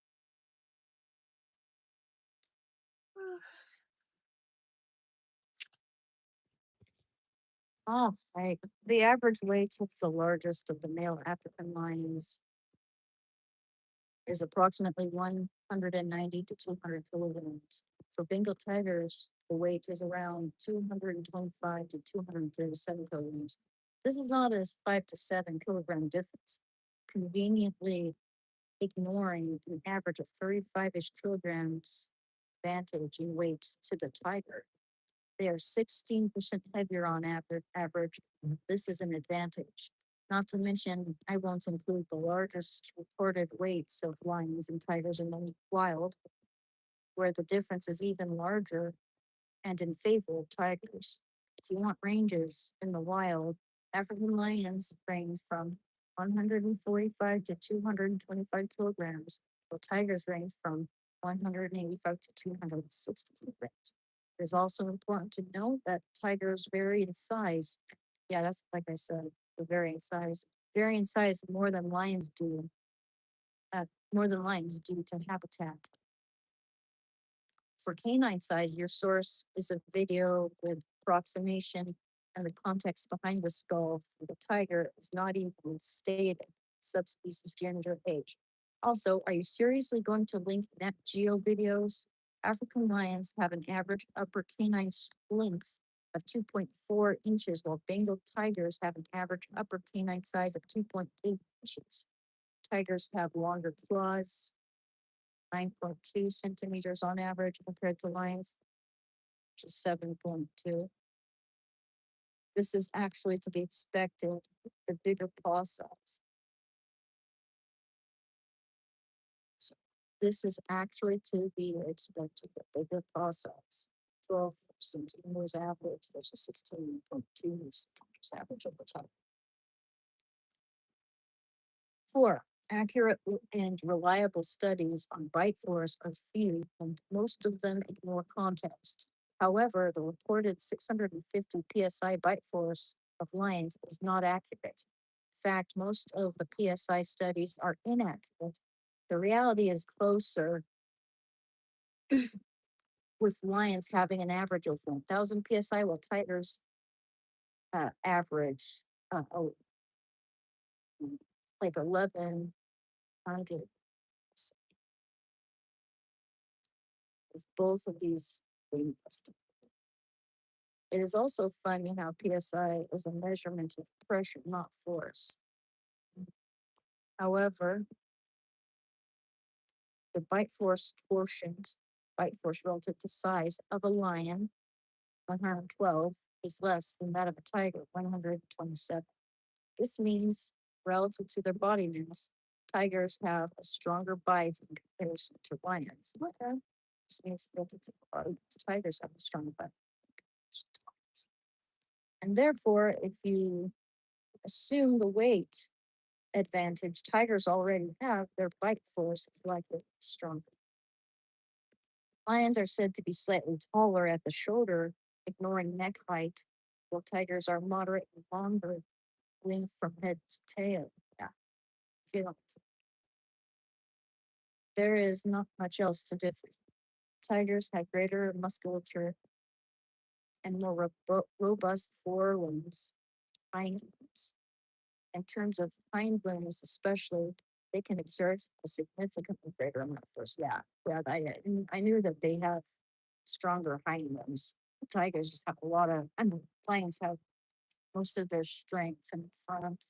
Oh, right. The average weight of the largest of the male African lions is approximately 190 to 200 kilograms. For Bengal tigers, the weight is around 225 to 237 kilograms. This is not a 5 to 7 kilogram difference, conveniently ignoring an average of 35-ish kilograms advantage in weight to the tiger. They are 16% heavier on average. This is an advantage. Not to mention, I won't include the largest reported weights of lions and tigers in the wild, where the difference is even larger and in favor of tigers. If you want ranges in the wild, African lions range from 145 to 225 kilograms, while tigers range from 185 to 260 kilograms. It is also important to note that tigers vary in size. Yeah, that's like I said, the vary in size uh, more than lions due to habitat. For canine size, your source is a video with approximation and the context behind the skull for the tiger is not even stated, subspecies, gender, age. Also, are you seriously going to link Nat Geo videos? African lions have an average upper canine length of 2.4 inches, while Bengal tigers have an average upper canine size of 2.8 inches. Tigers have longer claws, 9.2 centimeters on average compared to lions, which is 7.2. This is actually to be expected, the bigger paw size. So this is actually to be expected, the bigger paw size. 12 centimeters average versus 16.2 centimeters average of the tiger. 4. Accurate and reliable studies on bite force are few, and most of them ignore context. However, the reported 650 psi bite force of lions is not accurate. In fact, most of the psi studies are inaccurate. The reality is closer, with lions having an average of 1,000 psi, while tigers average oh, like 1,100. With both of these being tested. It is also funny how PSI is a measurement of pressure, not force. However, the bite force quotient, bite force relative to size of a lion, 112, is less than that of a tiger, 127. This means, relative to their body mass, tigers have a stronger bite in comparison to lions. Okay. This means relative to body mass, tigers have a stronger bite. And therefore, if you assume the weight advantage tigers already have, their bite force is likely stronger. Lions are said to be slightly taller at the shoulder, ignoring neck height, while tigers are moderately longer, length from head to tail. Yeah, feel it. There is not much else to differ. Tigers have greater musculature and more robust forelimbs, hind limbs. In terms of hind limbs, especially, they can exert a significantly greater amount of force. Yeah, yeah. I knew that they have stronger hind limbs. Tigers just have a lot of, I mean, lions have most of their strength in front.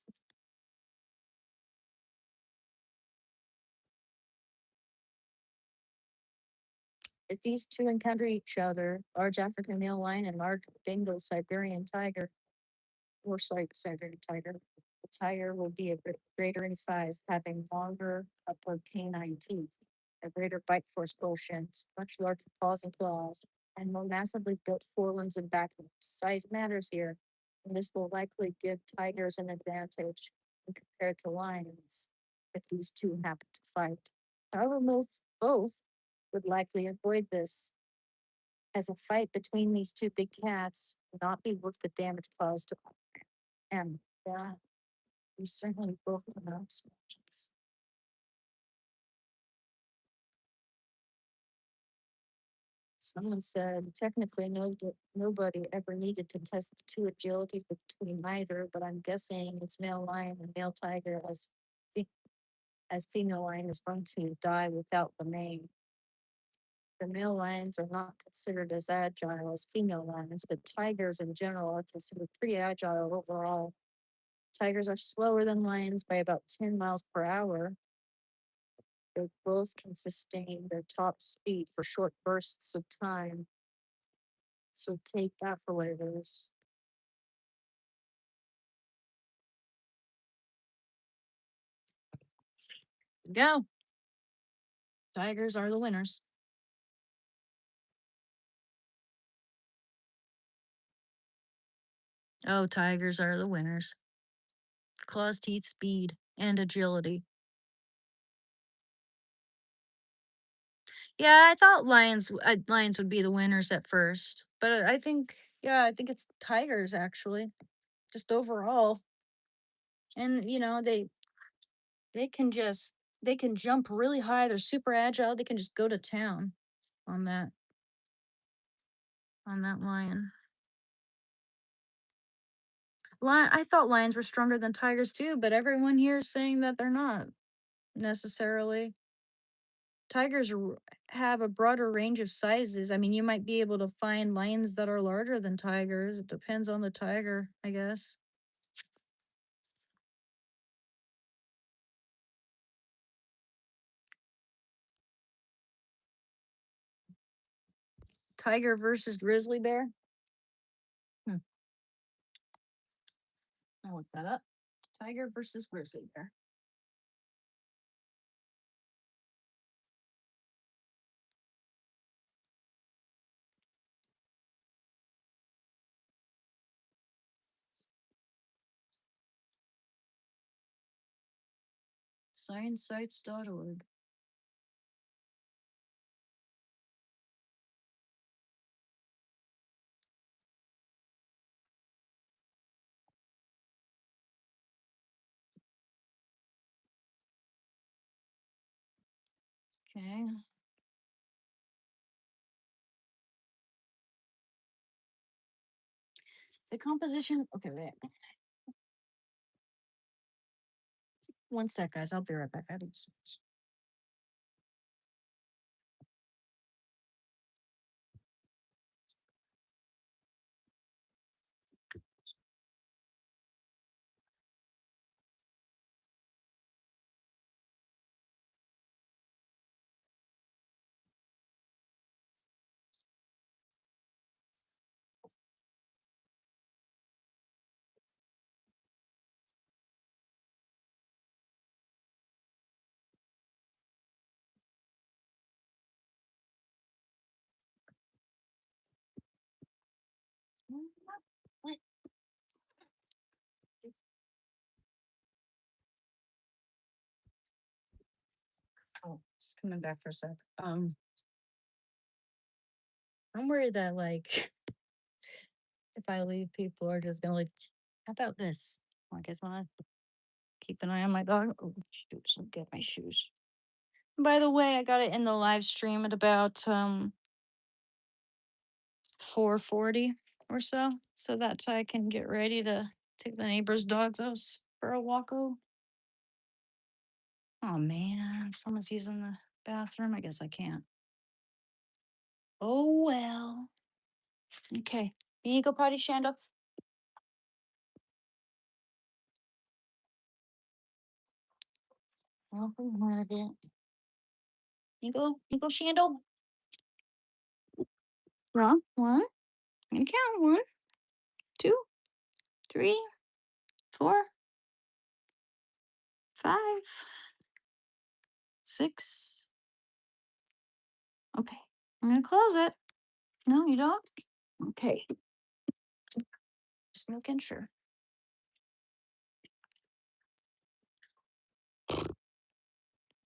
If these two encounter each other, large African male lion and large Bengal Siberian tiger, or Siberian tiger, the tiger will be a bit greater in size, having longer upper canine teeth, a greater bite force quotient, much larger paws and claws, and more massively built forelimbs and back limbs. Size matters here, and this will likely give tigers an advantage when compared to lions if these two happen to fight. However, both would likely avoid this, as a fight between these two big cats would not be worth the damage caused to them. And yeah, we certainly both know scratches. Someone said technically nobody ever needed to test the two agilities between either, but I'm guessing it's male lion and male tiger as female lion is going to die without the mane. The male lions are not considered as agile as female lions, but tigers in general are considered pretty agile overall. Tigers are slower than lions by about 10 miles per hour. They both can sustain their top speed for short bursts of time. So take that for what it is. Go. Tigers are the winners. Oh, tigers are the winners. Claws, teeth, speed, and agility. Yeah, I thought lions would be the winners at first, but I think yeah, I think it's tigers actually, just overall. And they can just they can jump really high. They're super agile. They can just go to town on that lion. I thought lions were stronger than tigers too, but everyone here is saying that they're not necessarily. Tigers have a broader range of sizes. I mean, you might be able to find lions that are larger than tigers. It depends on the tiger, I guess. Tiger versus grizzly bear. Hmm. I'll look that up. Tiger versus grizzly bear. Sciencesites.org. Okay. The composition. Okay, wait. One sec, guys. I'll be right back. I do some. Oh, just coming back for a sec. I'm worried that like if I leave, people are just gonna like, how about this? I guess wanna keep an eye on my dog. Oh shoot, so get my shoes. By the way, I got it in the live stream at about 4:40 or so, so that I can get ready to take the neighbor's dogs out for a walk. Oh man, someone's using the bathroom. I guess I can't. Oh well. Okay. You need to go potty, Shanda? Oh, heard it. You go, Shandle. Wrong. One. I'm gonna count. One, two, three, 4, 5, 6. Okay. I'm gonna close it. No, you don't? Okay. Just making sure.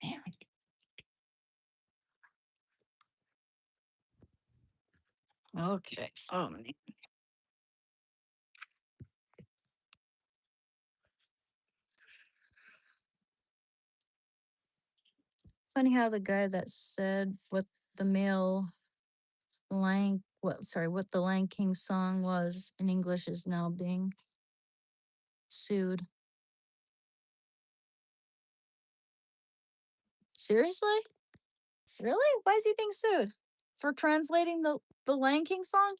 There. Okay. Oh, man. Funny how the guy that said what the male what the Lion King song was in English is now being sued. Seriously? Really? Why is he being sued? For translating the Lion King song?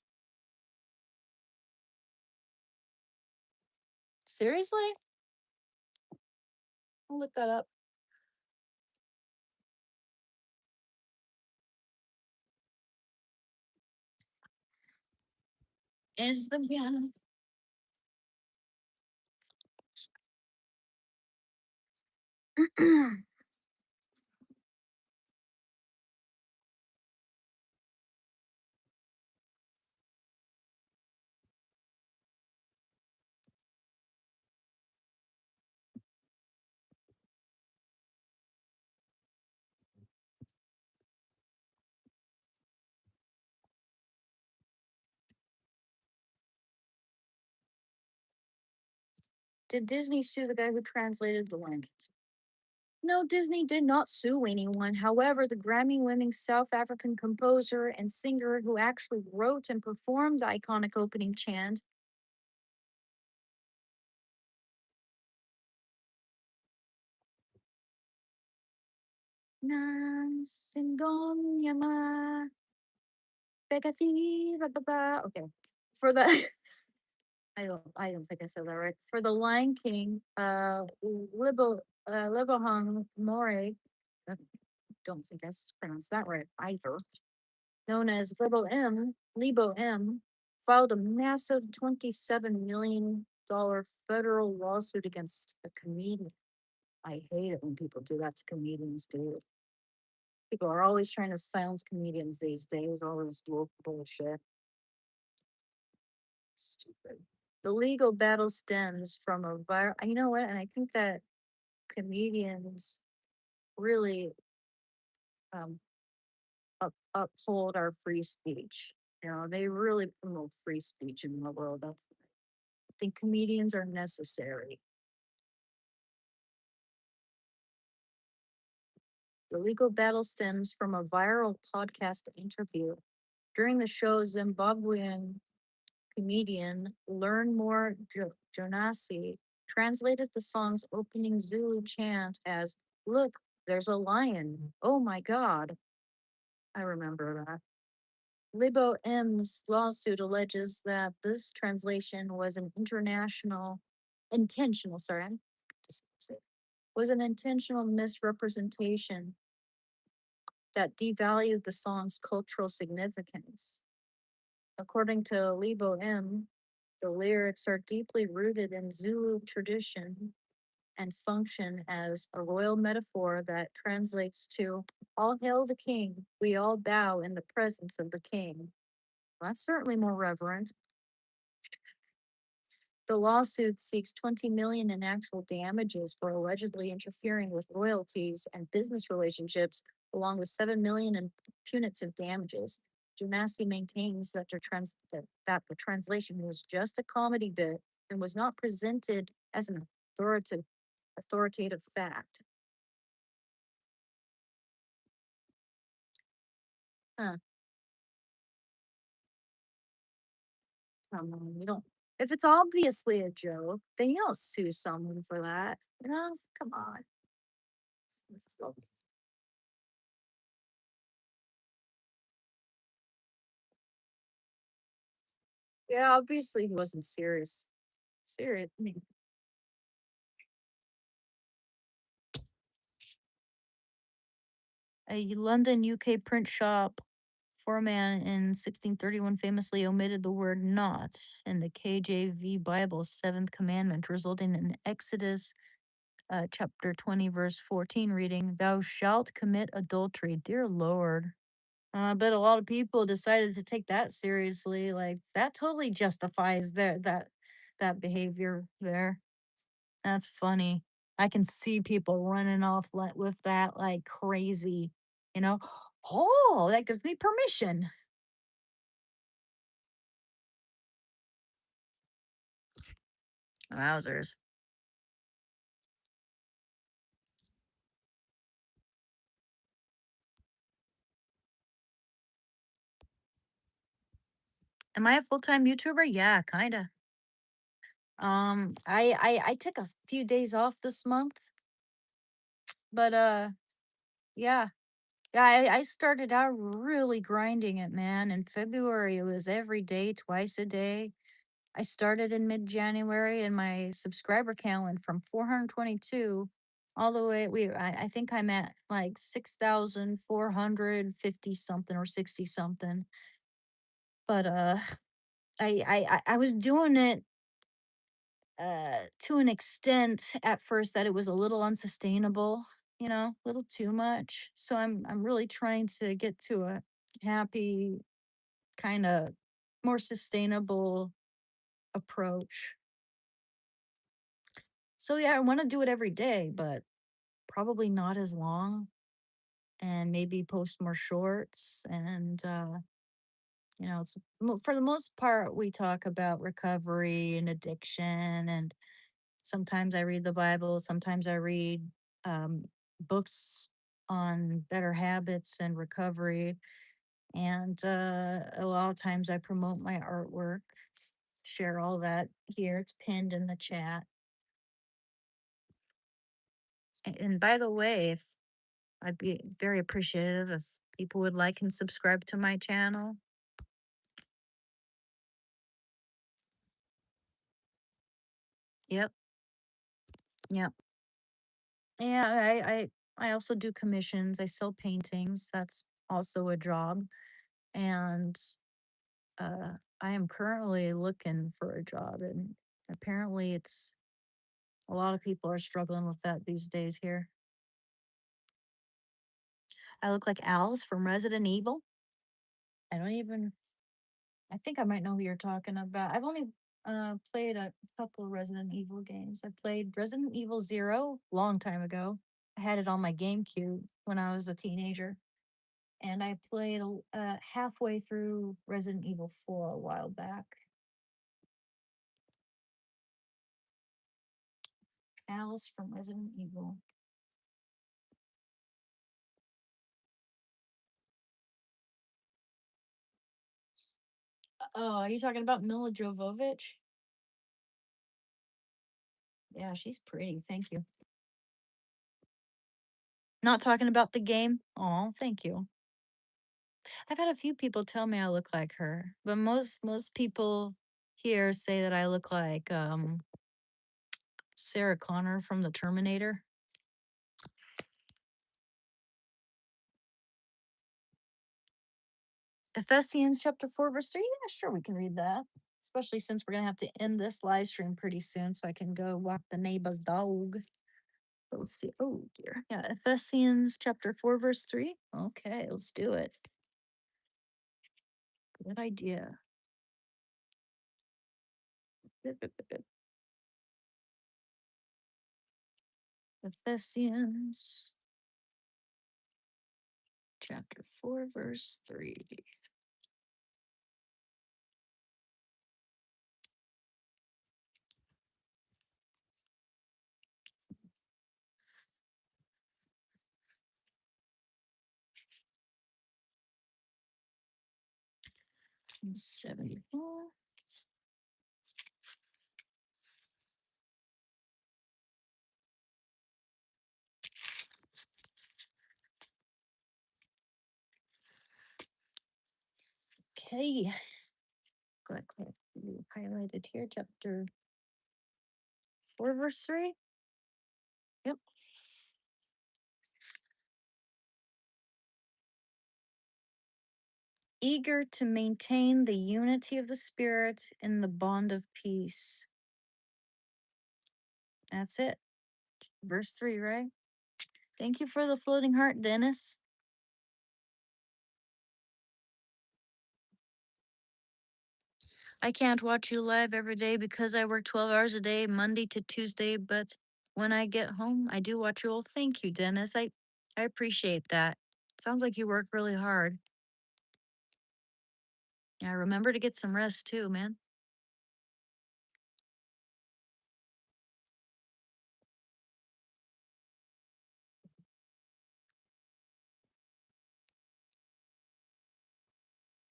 Seriously? I'll look that up. Is the piano. Did Disney sue the guy who translated The Lion King? No, Disney did not sue anyone. However, the Grammy winning South African composer and singer who actually wrote and performed the iconic opening chant. Nasingonyama, Begati, ba, ba, ba. Okay. For the I don't think I said that right. For the Lion King, Libohung More, I don't think I pronounced that right either, known as Lebo M, filed a massive $27 million federal lawsuit against a comedian. I hate it when people do that to comedians, dude. People are always trying to silence comedians these days, all this bullshit. Stupid. The legal battle stems from a viral, you know what? And I think that comedians really um, uphold our free speech. You know, they really promote free speech in the world. I think comedians are necessary. The legal battle stems from a viral podcast interview. During the show, Zimbabwean comedian Learn More Jonasi translated the song's opening Zulu chant as, "Look, there's a lion. Oh my God." I remember that. Libo M's lawsuit alleges that this translation was an sorry, I'm dyslexic, was an intentional misrepresentation that devalued the song's cultural significance. According to Libo M, the lyrics are deeply rooted in Zulu tradition and function as a royal metaphor that translates to "All hail the king, we all bow in the presence of the king." Well, that's certainly more reverent. The lawsuit seeks 20 million in actual damages for allegedly interfering with royalties and business relationships, along with 7 million in punitive damages. Junassi maintains that, that the translation was just a comedy bit and was not presented as an authoritative fact. Huh. Come on, you don't. If it's obviously a joke, then you don't sue someone for that. You know, come on. So, yeah, obviously he wasn't serious. Serious. I mean, a London, UK print shop foreman in 1631 famously omitted the word not in the KJV Bible's seventh commandment, resulting in Exodus chapter 20, verse 14, reading, "Thou shalt commit adultery." Dear Lord. I bet a lot of people decided to take that seriously. Like that totally justifies that behavior there. That's funny. I can see people running off with that like crazy, you know. Oh, that gives me permission. Wowzers. Am I a full-time YouTuber? Yeah, kinda. I took a few days off this month, but yeah. Yeah, I started out really grinding it, man. In February, it was every day, twice a day. I started in mid January and my subscriber count went from 422 all the way. I think I'm at like 6,450 something or 60 something. But I was doing it to an extent at first that it was a little unsustainable, you know, a little too much. So I'm really trying to get to a happy kind of more sustainable approach. So yeah, I want to do it every day, but probably not as long and maybe post more shorts and you know, for the most part we talk about recovery and addiction and Sometimes I read the Bible, sometimes I read um, books on better habits and recovery. And a lot of times I promote my artwork, share all that here. It's pinned in the chat. And by the way, if I'd be very appreciative if people would like and subscribe to my channel. Yep, yep. Yeah, I also do commissions. I sell paintings. That's also a job. And I am currently looking for a job, and apparently it's a lot of people are struggling with that these days here. I look like Alice from Resident Evil. I don't even I think I might know who you're talking about. I've only played a couple Resident Evil games. I played Resident Evil 0 long time ago. I had it on my GameCube when I was a teenager. And I played halfway through Resident Evil 4 a while back. Alice from Resident Evil. Oh, are you talking about Mila Jovovich? Yeah, she's pretty. Thank you. Not talking about the game? Oh, thank you. I've had a few people tell me I look like her, but most people here say that I look like Sarah Connor from the Terminator. Ephesians chapter 4, verse 3. Yeah, sure, we can read that. Especially since we're gonna have to end this live stream pretty soon, so I can go walk the neighbor's dog. But let's see. Oh dear. Yeah, Ephesians chapter 4, verse 3. Okay, let's do it. Good idea. Ephesians chapter 4, verse 3. 74. Okay. Click, click. Highlighted here, chapter 4, verse 3. Yep. Eager to maintain the unity of the Spirit in the bond of peace. That's it. Verse 3, right? Thank you for the floating heart, Dennis. I can't watch you live every day because I work 12 hours a day, Monday to Tuesday, but when I get home, I do watch you all. Thank you, Dennis. I appreciate that. Sounds like you work really hard. Yeah, remember to get some rest too, man.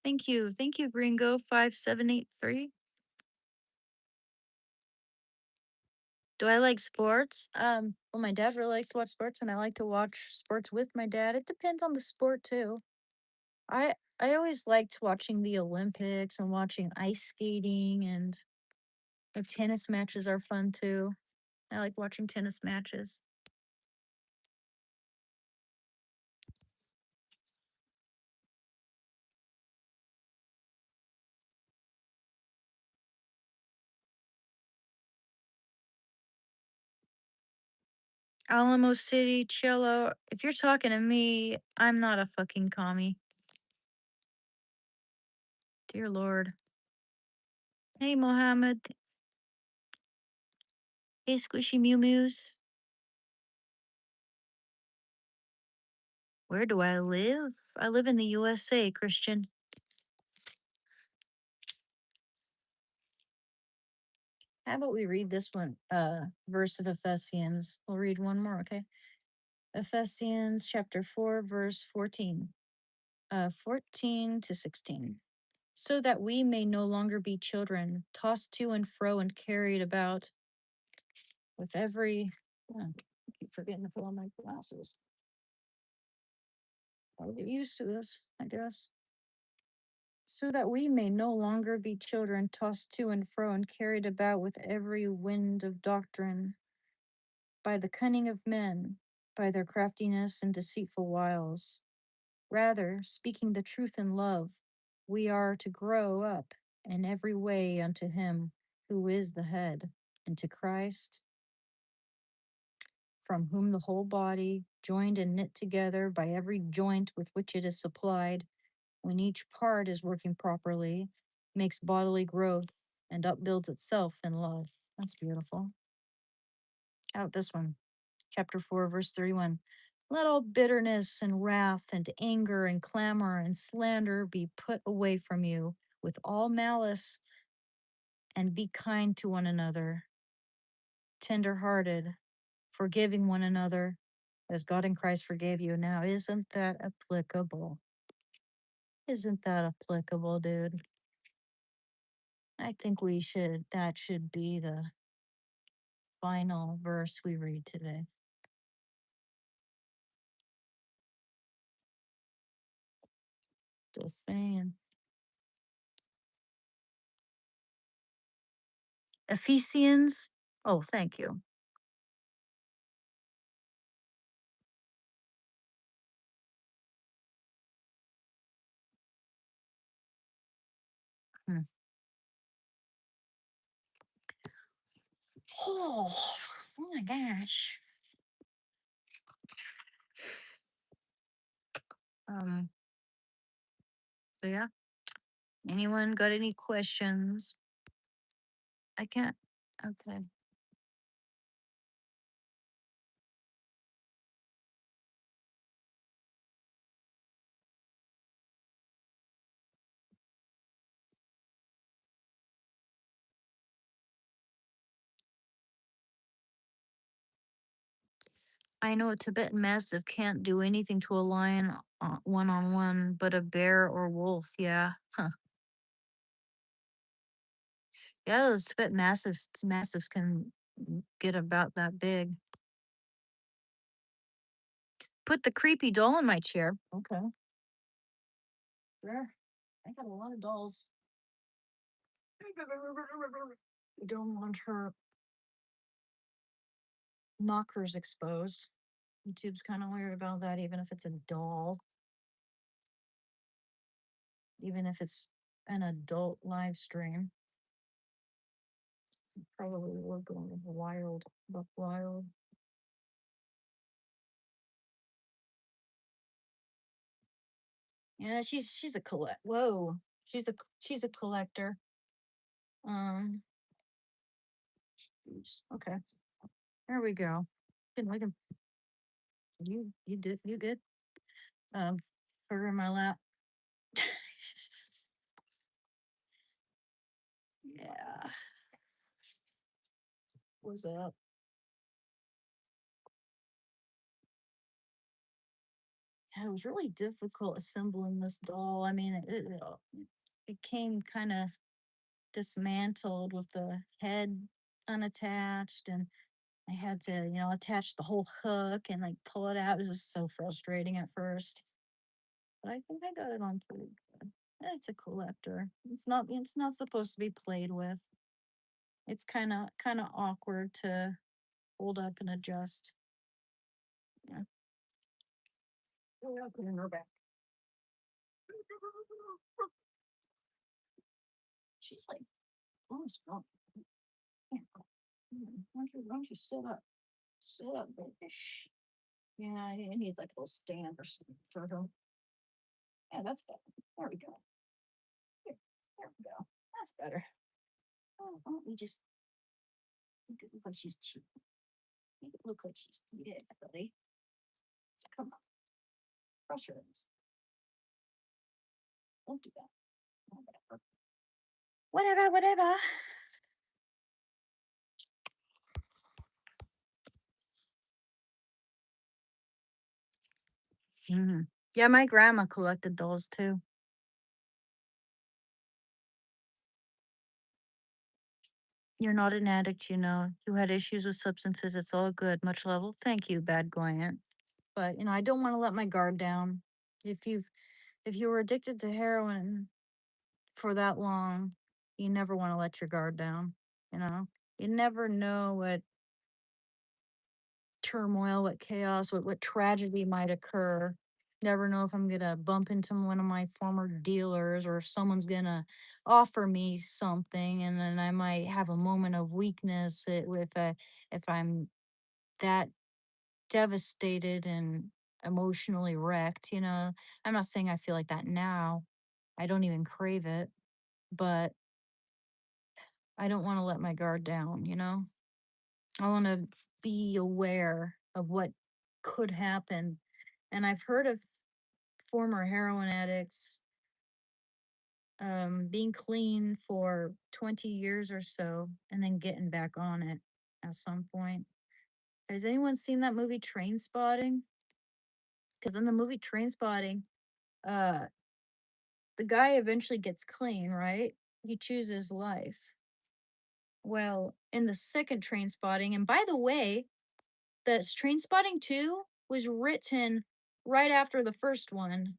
Thank you. Thank you, Gringo 5783. Do I like sports? Well, my dad really likes to watch sports, and I like to watch sports with my dad. It depends on the sport too. I always liked watching the Olympics and watching ice skating, and the tennis matches are fun too. I like watching tennis matches. Alamo City, Cello. If you're talking to me, I'm not a fucking commie. Dear Lord. Hey, Mohammed. Hey, Squishy Mew Mews. Where do I live? I live in the USA, Christian. How about we read this one verse of Ephesians? We'll read one more, okay? Ephesians chapter 4, verse 14. 14 to 16. So that we may no longer be children, tossed to and fro and carried about with every. I keep forgetting to put on my glasses. I'll get used to this, I guess. So that we may no longer be children, tossed to and fro and carried about with every wind of doctrine, by the cunning of men, by their craftiness and deceitful wiles. Rather, speaking the truth in love, we are to grow up in every way unto Him who is the head, and to Christ, from whom the whole body, joined and knit together by every joint with which it is supplied, when each part is working properly, makes bodily growth and upbuilds itself in love. That's beautiful. Out this one, chapter 4, verse 31. Let all bitterness and wrath and anger and clamor and slander be put away from you with all malice, and be kind to one another, tender hearted, forgiving one another as God in Christ forgave you. Now, isn't that applicable? Isn't that applicable, dude? I think that should be the final verse we read today. Just saying. Ephesians. Oh, thank you. Hmm. Oh, oh my gosh. Um, so yeah. Anyone got any questions? I can't. Okay. I know a Tibetan Mastiff can't do anything to a lion one on one, but a bear or wolf, yeah. Huh. Yeah, those Tibetan Mastiffs can get about that big. Put the creepy doll in my chair. Okay. Sure. I got a lot of dolls. I don't want her knockers exposed. YouTube's kind of weird about that, even if it's a doll, even if it's an adult live stream. Probably we're going wild, buck wild. Yeah, she's a collect. Whoa, she's a collector. Um, okay, there we go. We can. You good? Um, put her in my lap. Yeah. What's up? Yeah, it was really difficult assembling this doll. I mean, it came kind of dismantled with the head unattached, and I had to, attach the whole hook and like pull it out. It was just so frustrating at first, but I think I got it on pretty good. It's a collector. It's not supposed to be played with. It's kind of awkward to hold up and adjust. Yeah. Oh, yeah, put her back. She's like almost gone. Yeah. Why don't you sit up? Sit up, baby. Shh. Yeah, I need like a little stand or something for her. Yeah, that's better. There we go. There we go. That's better. Oh, why don't we just make it look like she's cheap? Make it look like she's yeah, buddy. So come on, brush her eyes. Don't do that. Oh, whatever. Whatever. Mhm. Yeah, my grandma collected those too. You're not an addict, you know. You had issues with substances. It's all good. Much love. Well, thank you, bad Goyant. But I don't want to let my guard down. If you've if you were addicted to heroin for that long, you never want to let your guard down. You know, you never know what turmoil, what chaos, what tragedy might occur. Never know if I'm gonna bump into one of my former dealers or if someone's gonna offer me something, and then I might have a moment of weakness if I'm that devastated and emotionally wrecked. I'm not saying I feel like that now. I don't even crave it, but I don't want to let my guard down. I want to be aware of what could happen. And I've heard of former heroin addicts being clean for 20 years or so and then getting back on it at some point. Has anyone seen that movie Train Spotting? Because in the movie Train Spotting, uh, the guy eventually gets clean, right? He chooses life. Well, in the second Train Spotting, and by the way, the Train Spotting 2 was written right after the first one,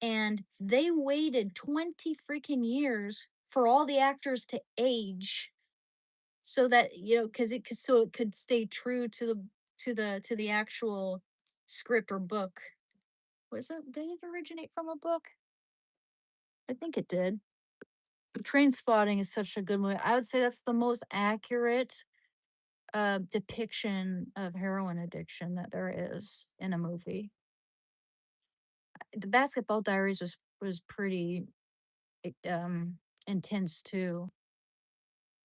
and they waited 20 freaking years for all the actors to age so that, so it could stay true to the actual script or book. Did it originate from a book? I think it did. Train Spotting is such a good movie. I would say that's the most accurate depiction of heroin addiction that there is in a movie. The Basketball Diaries was pretty intense too.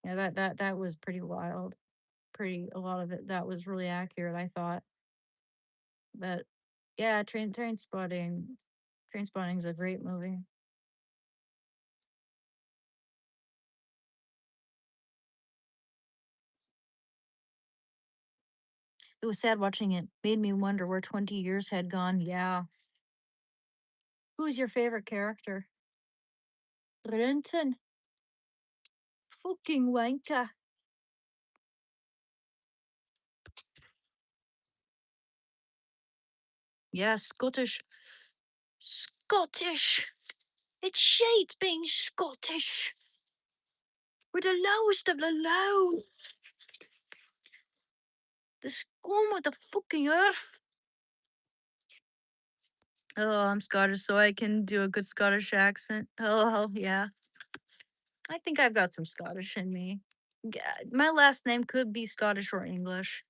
Yeah, that was pretty wild. Pretty A lot of it that was really accurate, I thought. But yeah, Train Spotting is a great movie. It was sad watching it. Made me wonder where 20 years had gone. Yeah. Who was your favorite character? Renton. Fucking wanker. Yeah, Scottish. Scottish. It's shite being Scottish. We're the lowest of the low. The scum of the fucking earth. Oh, I'm Scottish, so I can do a good Scottish accent. Oh, yeah. I think I've got some Scottish in me. My last name could be Scottish or English.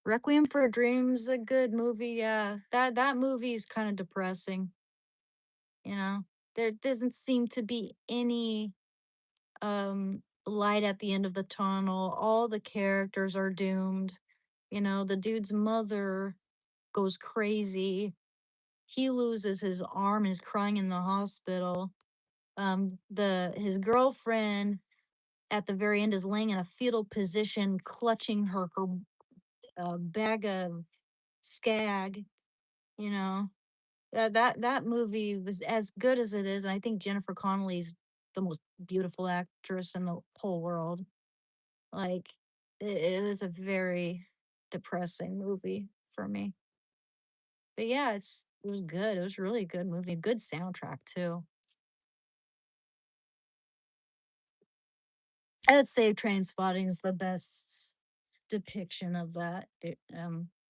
Requiem for a Dream's a good movie. Yeah, that movie is kind of depressing. You know, there doesn't seem to be any light at the end of the tunnel. All the characters are doomed. The dude's mother goes crazy. He loses his arm and is crying in the hospital. The his girlfriend at the very end is laying in a fetal position, clutching her bag of skag. You know that movie was as good as it is, and I think Jennifer Connelly's the most beautiful actress in the whole world. Like it was a very depressing movie for me. But yeah, it was good. It was really a good movie. Good soundtrack too. I would say Train Spotting is the best depiction of that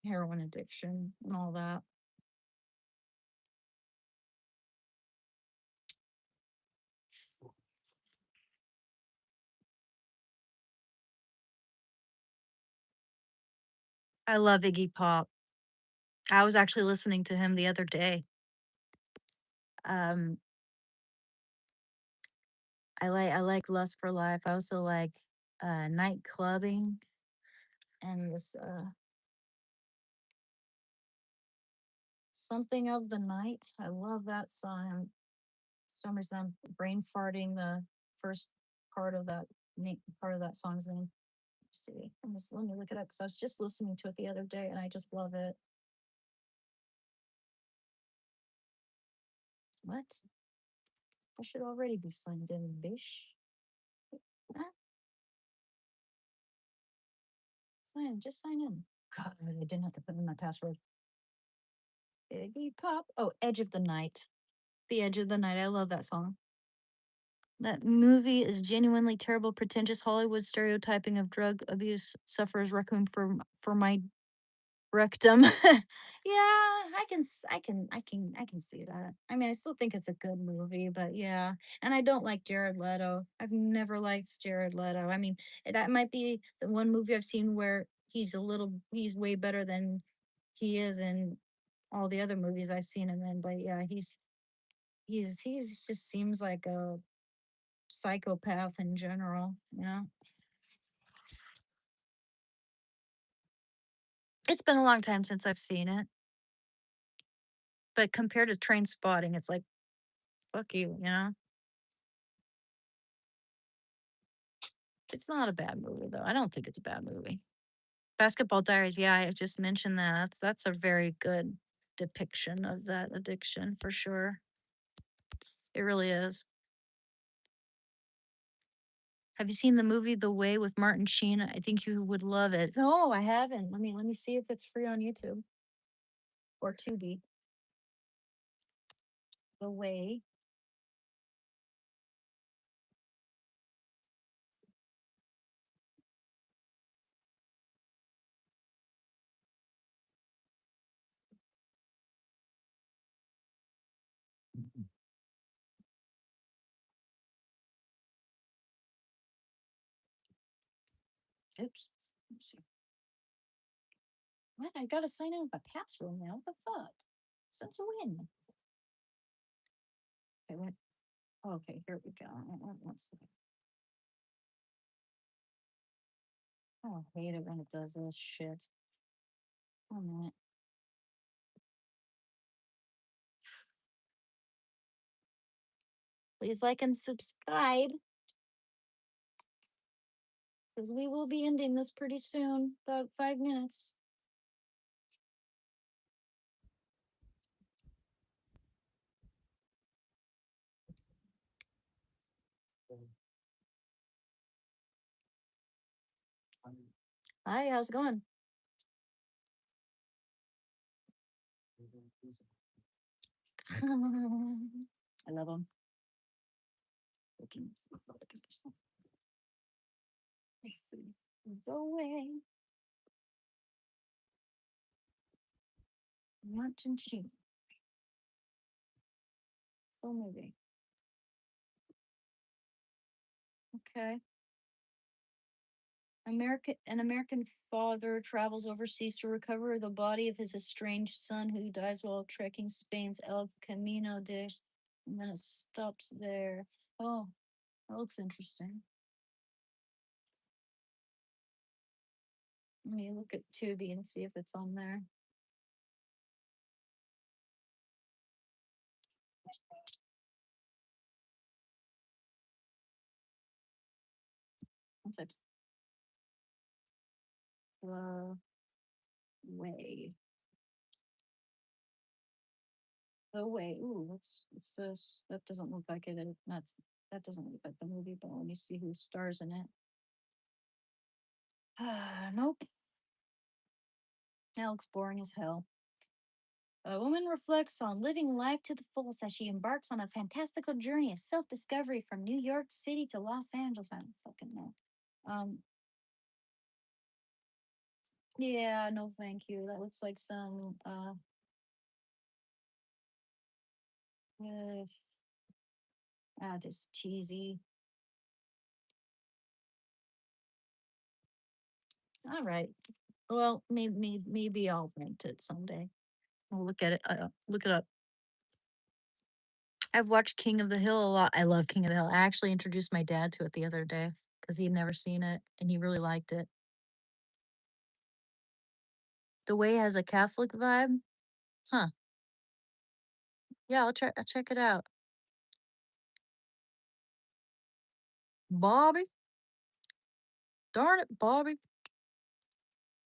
heroin addiction and all that. I love Iggy Pop. I was actually listening to him the other day. Um, I like Lust for Life. I also like night clubbing and this something of the night. I love that song. For some reason I'm brain farting the first part of that song's name. Let's see. Let me look it up because I was just listening to it the other day and I just love it. What? I should already be signed in, bish. Ah, just sign in. God, I didn't have to put in my password. Iggy Pop. Oh, Edge of the Night. The Edge of the Night. I love that song. That movie is genuinely terrible, pretentious Hollywood stereotyping of drug abuse sufferers. Requiem for my rectum. Yeah, I can see that. I mean, I still think it's a good movie, but yeah. And I don't like Jared Leto. I've never liked Jared Leto. I mean, that might be the one movie I've seen where he's way better than he is in all the other movies I've seen him in. But yeah, he's just seems like a psychopath in general, you know? It's been a long time since I've seen it, but compared to Train Spotting, it's like, fuck you, you know? It's not a bad movie though. I don't think it's a bad movie. Basketball Diaries, yeah, I just mentioned that. That's a very good depiction of that addiction for sure. It really is. Have you seen the movie The Way with Martin Sheen? I think you would love it. No, I haven't. Let me see if it's free on YouTube or Tubi. The Way. Oops. Let me see. What? I gotta sign in with my password now. What the fuck? Since when? Okay, what? Okay, here we go. Let's see. Oh, I hate it when it does this shit. Oh man. Please like and subscribe because we will be ending this pretty soon. About 5 minutes. Hi, how's it going? I love them. Looking for something. Let's see. The Way. Martin Sheen. Full movie. Okay. An American father travels overseas to recover the body of his estranged son who dies while trekking Spain's El Camino de, and then it stops there. Oh, that looks interesting. Let me look at Tubi and see if it's on there. One sec. The Way. The Way. Ooh, what's this? That doesn't look like it. That doesn't look like the movie, but let me see who stars in it. Nope. That looks boring as hell. A woman reflects on living life to the fullest as she embarks on a fantastical journey of self discovery from New York City to Los Angeles. I don't fucking know. Um, yeah, no, thank you. That looks like some uh just cheesy. All right. Well, maybe I'll rent it someday. I'll look at it. Look it up. I've watched King of the Hill a lot. I love King of the Hill. I actually introduced my dad to it the other day because he'd never seen it and he really liked it. The Way has a Catholic vibe. Huh. Yeah, I'll check it out. Bobby, darn it, Bobby.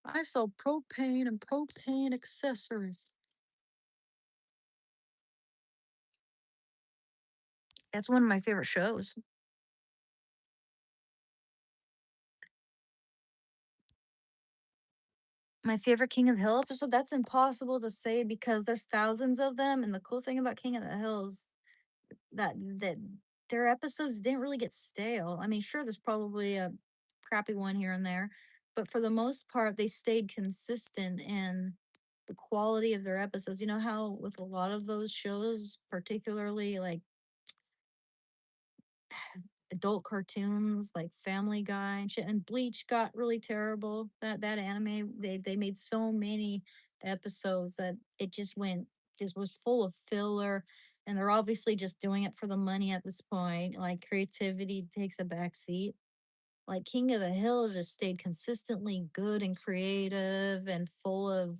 I sell propane and propane accessories. That's one of my favorite shows. My favorite King of the Hill episode? That's impossible to say because there's thousands of them, and the cool thing about King of the Hill is that their episodes didn't really get stale. I mean, sure, there's probably a crappy one here and there, but for the most part, they stayed consistent in the quality of their episodes. You know how with a lot of those shows, particularly like adult cartoons like Family Guy and shit, and Bleach got really terrible. That anime, they made so many episodes that it just was full of filler, and they're obviously just doing it for the money at this point. Like creativity takes a back seat. Like King of the Hill just stayed consistently good and creative and full of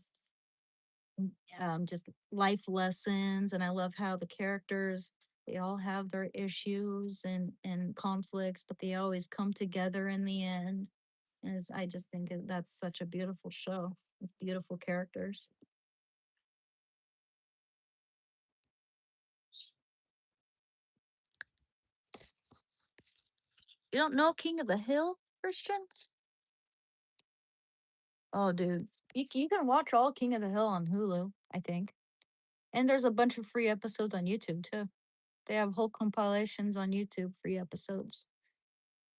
just life lessons. And I love how the characters, they all have their issues and conflicts, but they always come together in the end. I just think that's such a beautiful show with beautiful characters. You don't know King of the Hill, Christian? Oh, dude, you can watch all King of the Hill on Hulu, I think, and there's a bunch of free episodes on YouTube too. They have whole compilations on YouTube, free episodes,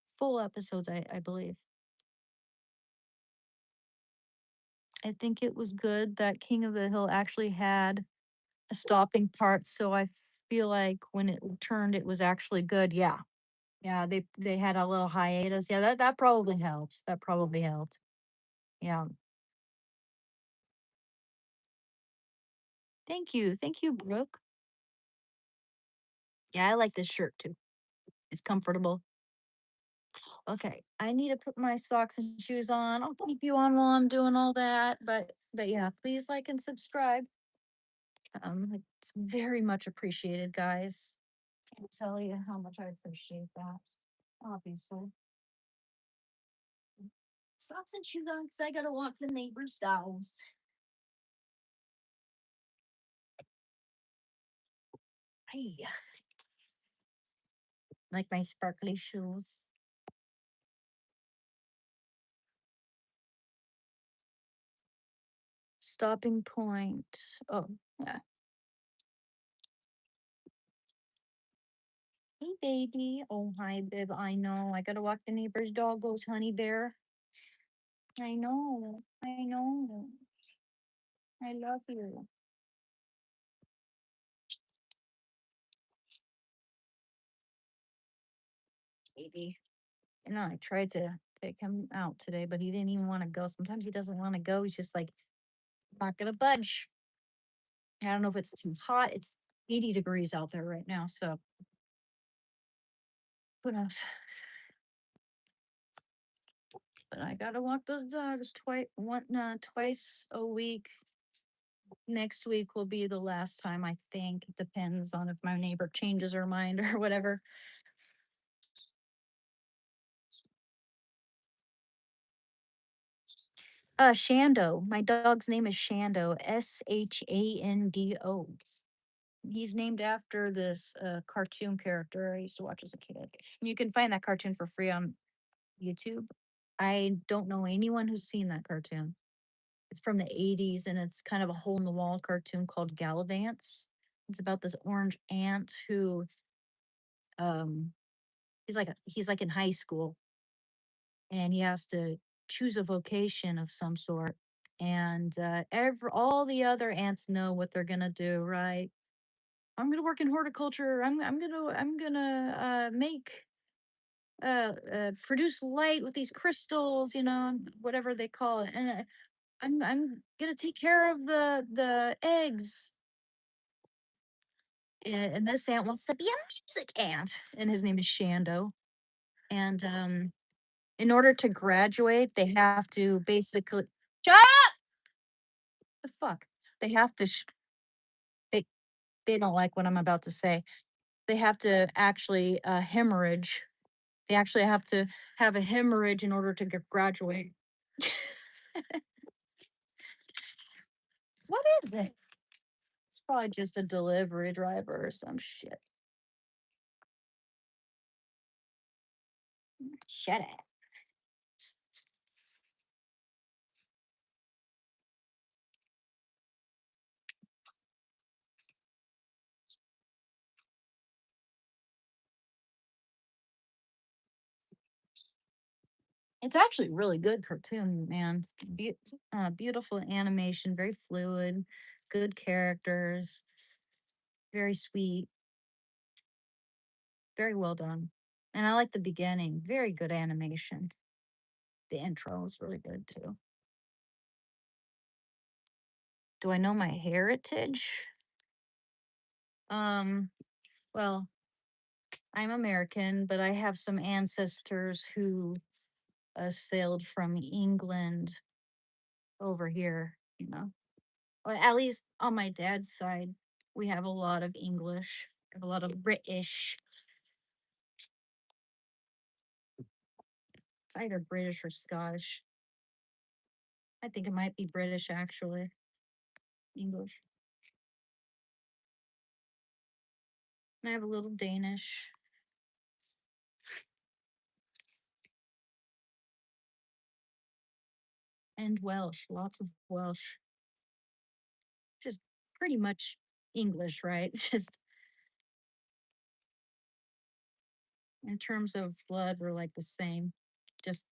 full episodes, I believe. I think it was good that King of the Hill actually had a stopping part, so I feel like when it returned, it was actually good. Yeah. Yeah, they had a little hiatus. Yeah, that probably helps. That probably helped. Yeah. Thank you. Thank you, Brooke. Yeah, I like this shirt too. It's comfortable. Okay, I need to put my socks and shoes on. I'll keep you on while I'm doing all that. But yeah, please like and subscribe. It's very much appreciated, guys. Can't tell you how much I appreciate that. Obviously. Socks and shoes on because I gotta walk the neighbor's dogs. Hey, like my sparkly shoes. Stopping point. Oh, yeah. Hey, baby. Oh, hi, Bib. I know. I gotta walk the neighbor's dog. Goes Honey Bear. I know. I know. I love you, baby. You know, I tried to take him out today, but he didn't even want to go. Sometimes he doesn't want to go. He's just like, not gonna budge. I don't know if it's too hot. It's 80 degrees out there right now, so who knows? But I gotta walk those dogs twice a week. Next week will be the last time, I think. It depends on if my neighbor changes her mind or whatever. Shando. My dog's name is Shando. Shando. He's named after this cartoon character I used to watch as a kid. And you can find that cartoon for free on YouTube. I don't know anyone who's seen that cartoon. It's from the 80s and it's kind of a hole in the wall cartoon called Gallivants. It's about this orange ant who um he's like in high school and he has to choose a vocation of some sort. And all the other ants know what they're gonna do, right? I'm gonna work in horticulture. I'm gonna make produce light with these crystals, whatever they call it. And I'm gonna take care of the eggs. And this ant wants to be a music ant, and his name is Shando. And in order to graduate, they have to basically shut up. The fuck. They have to. They they don't like what I'm about to say. They have to actually hemorrhage. They actually have to have a hemorrhage in order to graduate. What is it? It's probably just a delivery driver or some shit. Shut it. It's actually really good cartoon, man. Beautiful animation, very fluid, good characters, very sweet, very well done. And I like the beginning, very good animation. The intro was really good too. Do I know my heritage? Um, well, I'm American, but I have some ancestors who sailed from England over here, you know. Or at least on my dad's side, we have a lot of English, have a lot of British. It's either British or Scottish. I think it might be British actually. English. And I have a little Danish and Welsh, lots of Welsh. Just pretty much English, right? Just in terms of blood, we're like the same. Just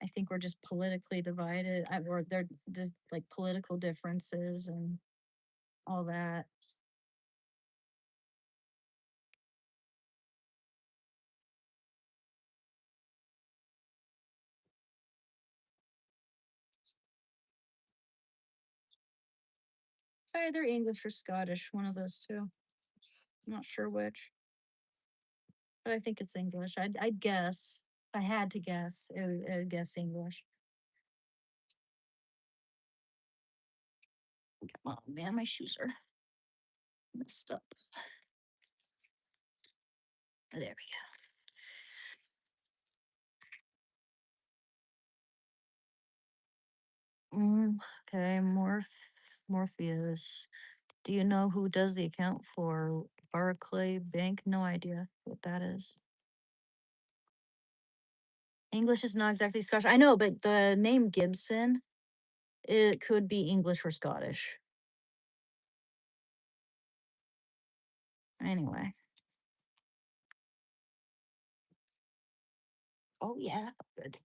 I think we're just politically divided. Or they're just like political differences and all that. It's either English or Scottish, one of those two. I'm not sure which, but I think it's English. I'd guess. If I had to guess, I would guess English. Come on, man, my shoes are messed up. There we go. Okay, Morpheus. Do you know who does the account for Barclay Bank? No idea what that is. English is not exactly Scottish. I know, but the name Gibson, it could be English or Scottish. Anyway. Oh yeah, good.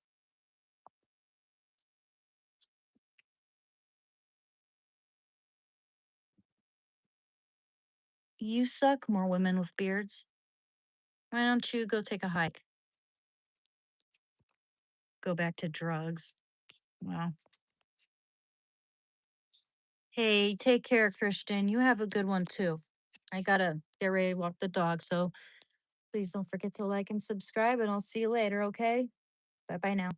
You suck, more women with beards. Why don't you go take a hike? Go back to drugs. Wow. Hey, take care, Christian. You have a good one too. I gotta get ready to walk the dog, so please don't forget to like and subscribe, and I'll see you later, okay? Bye bye now.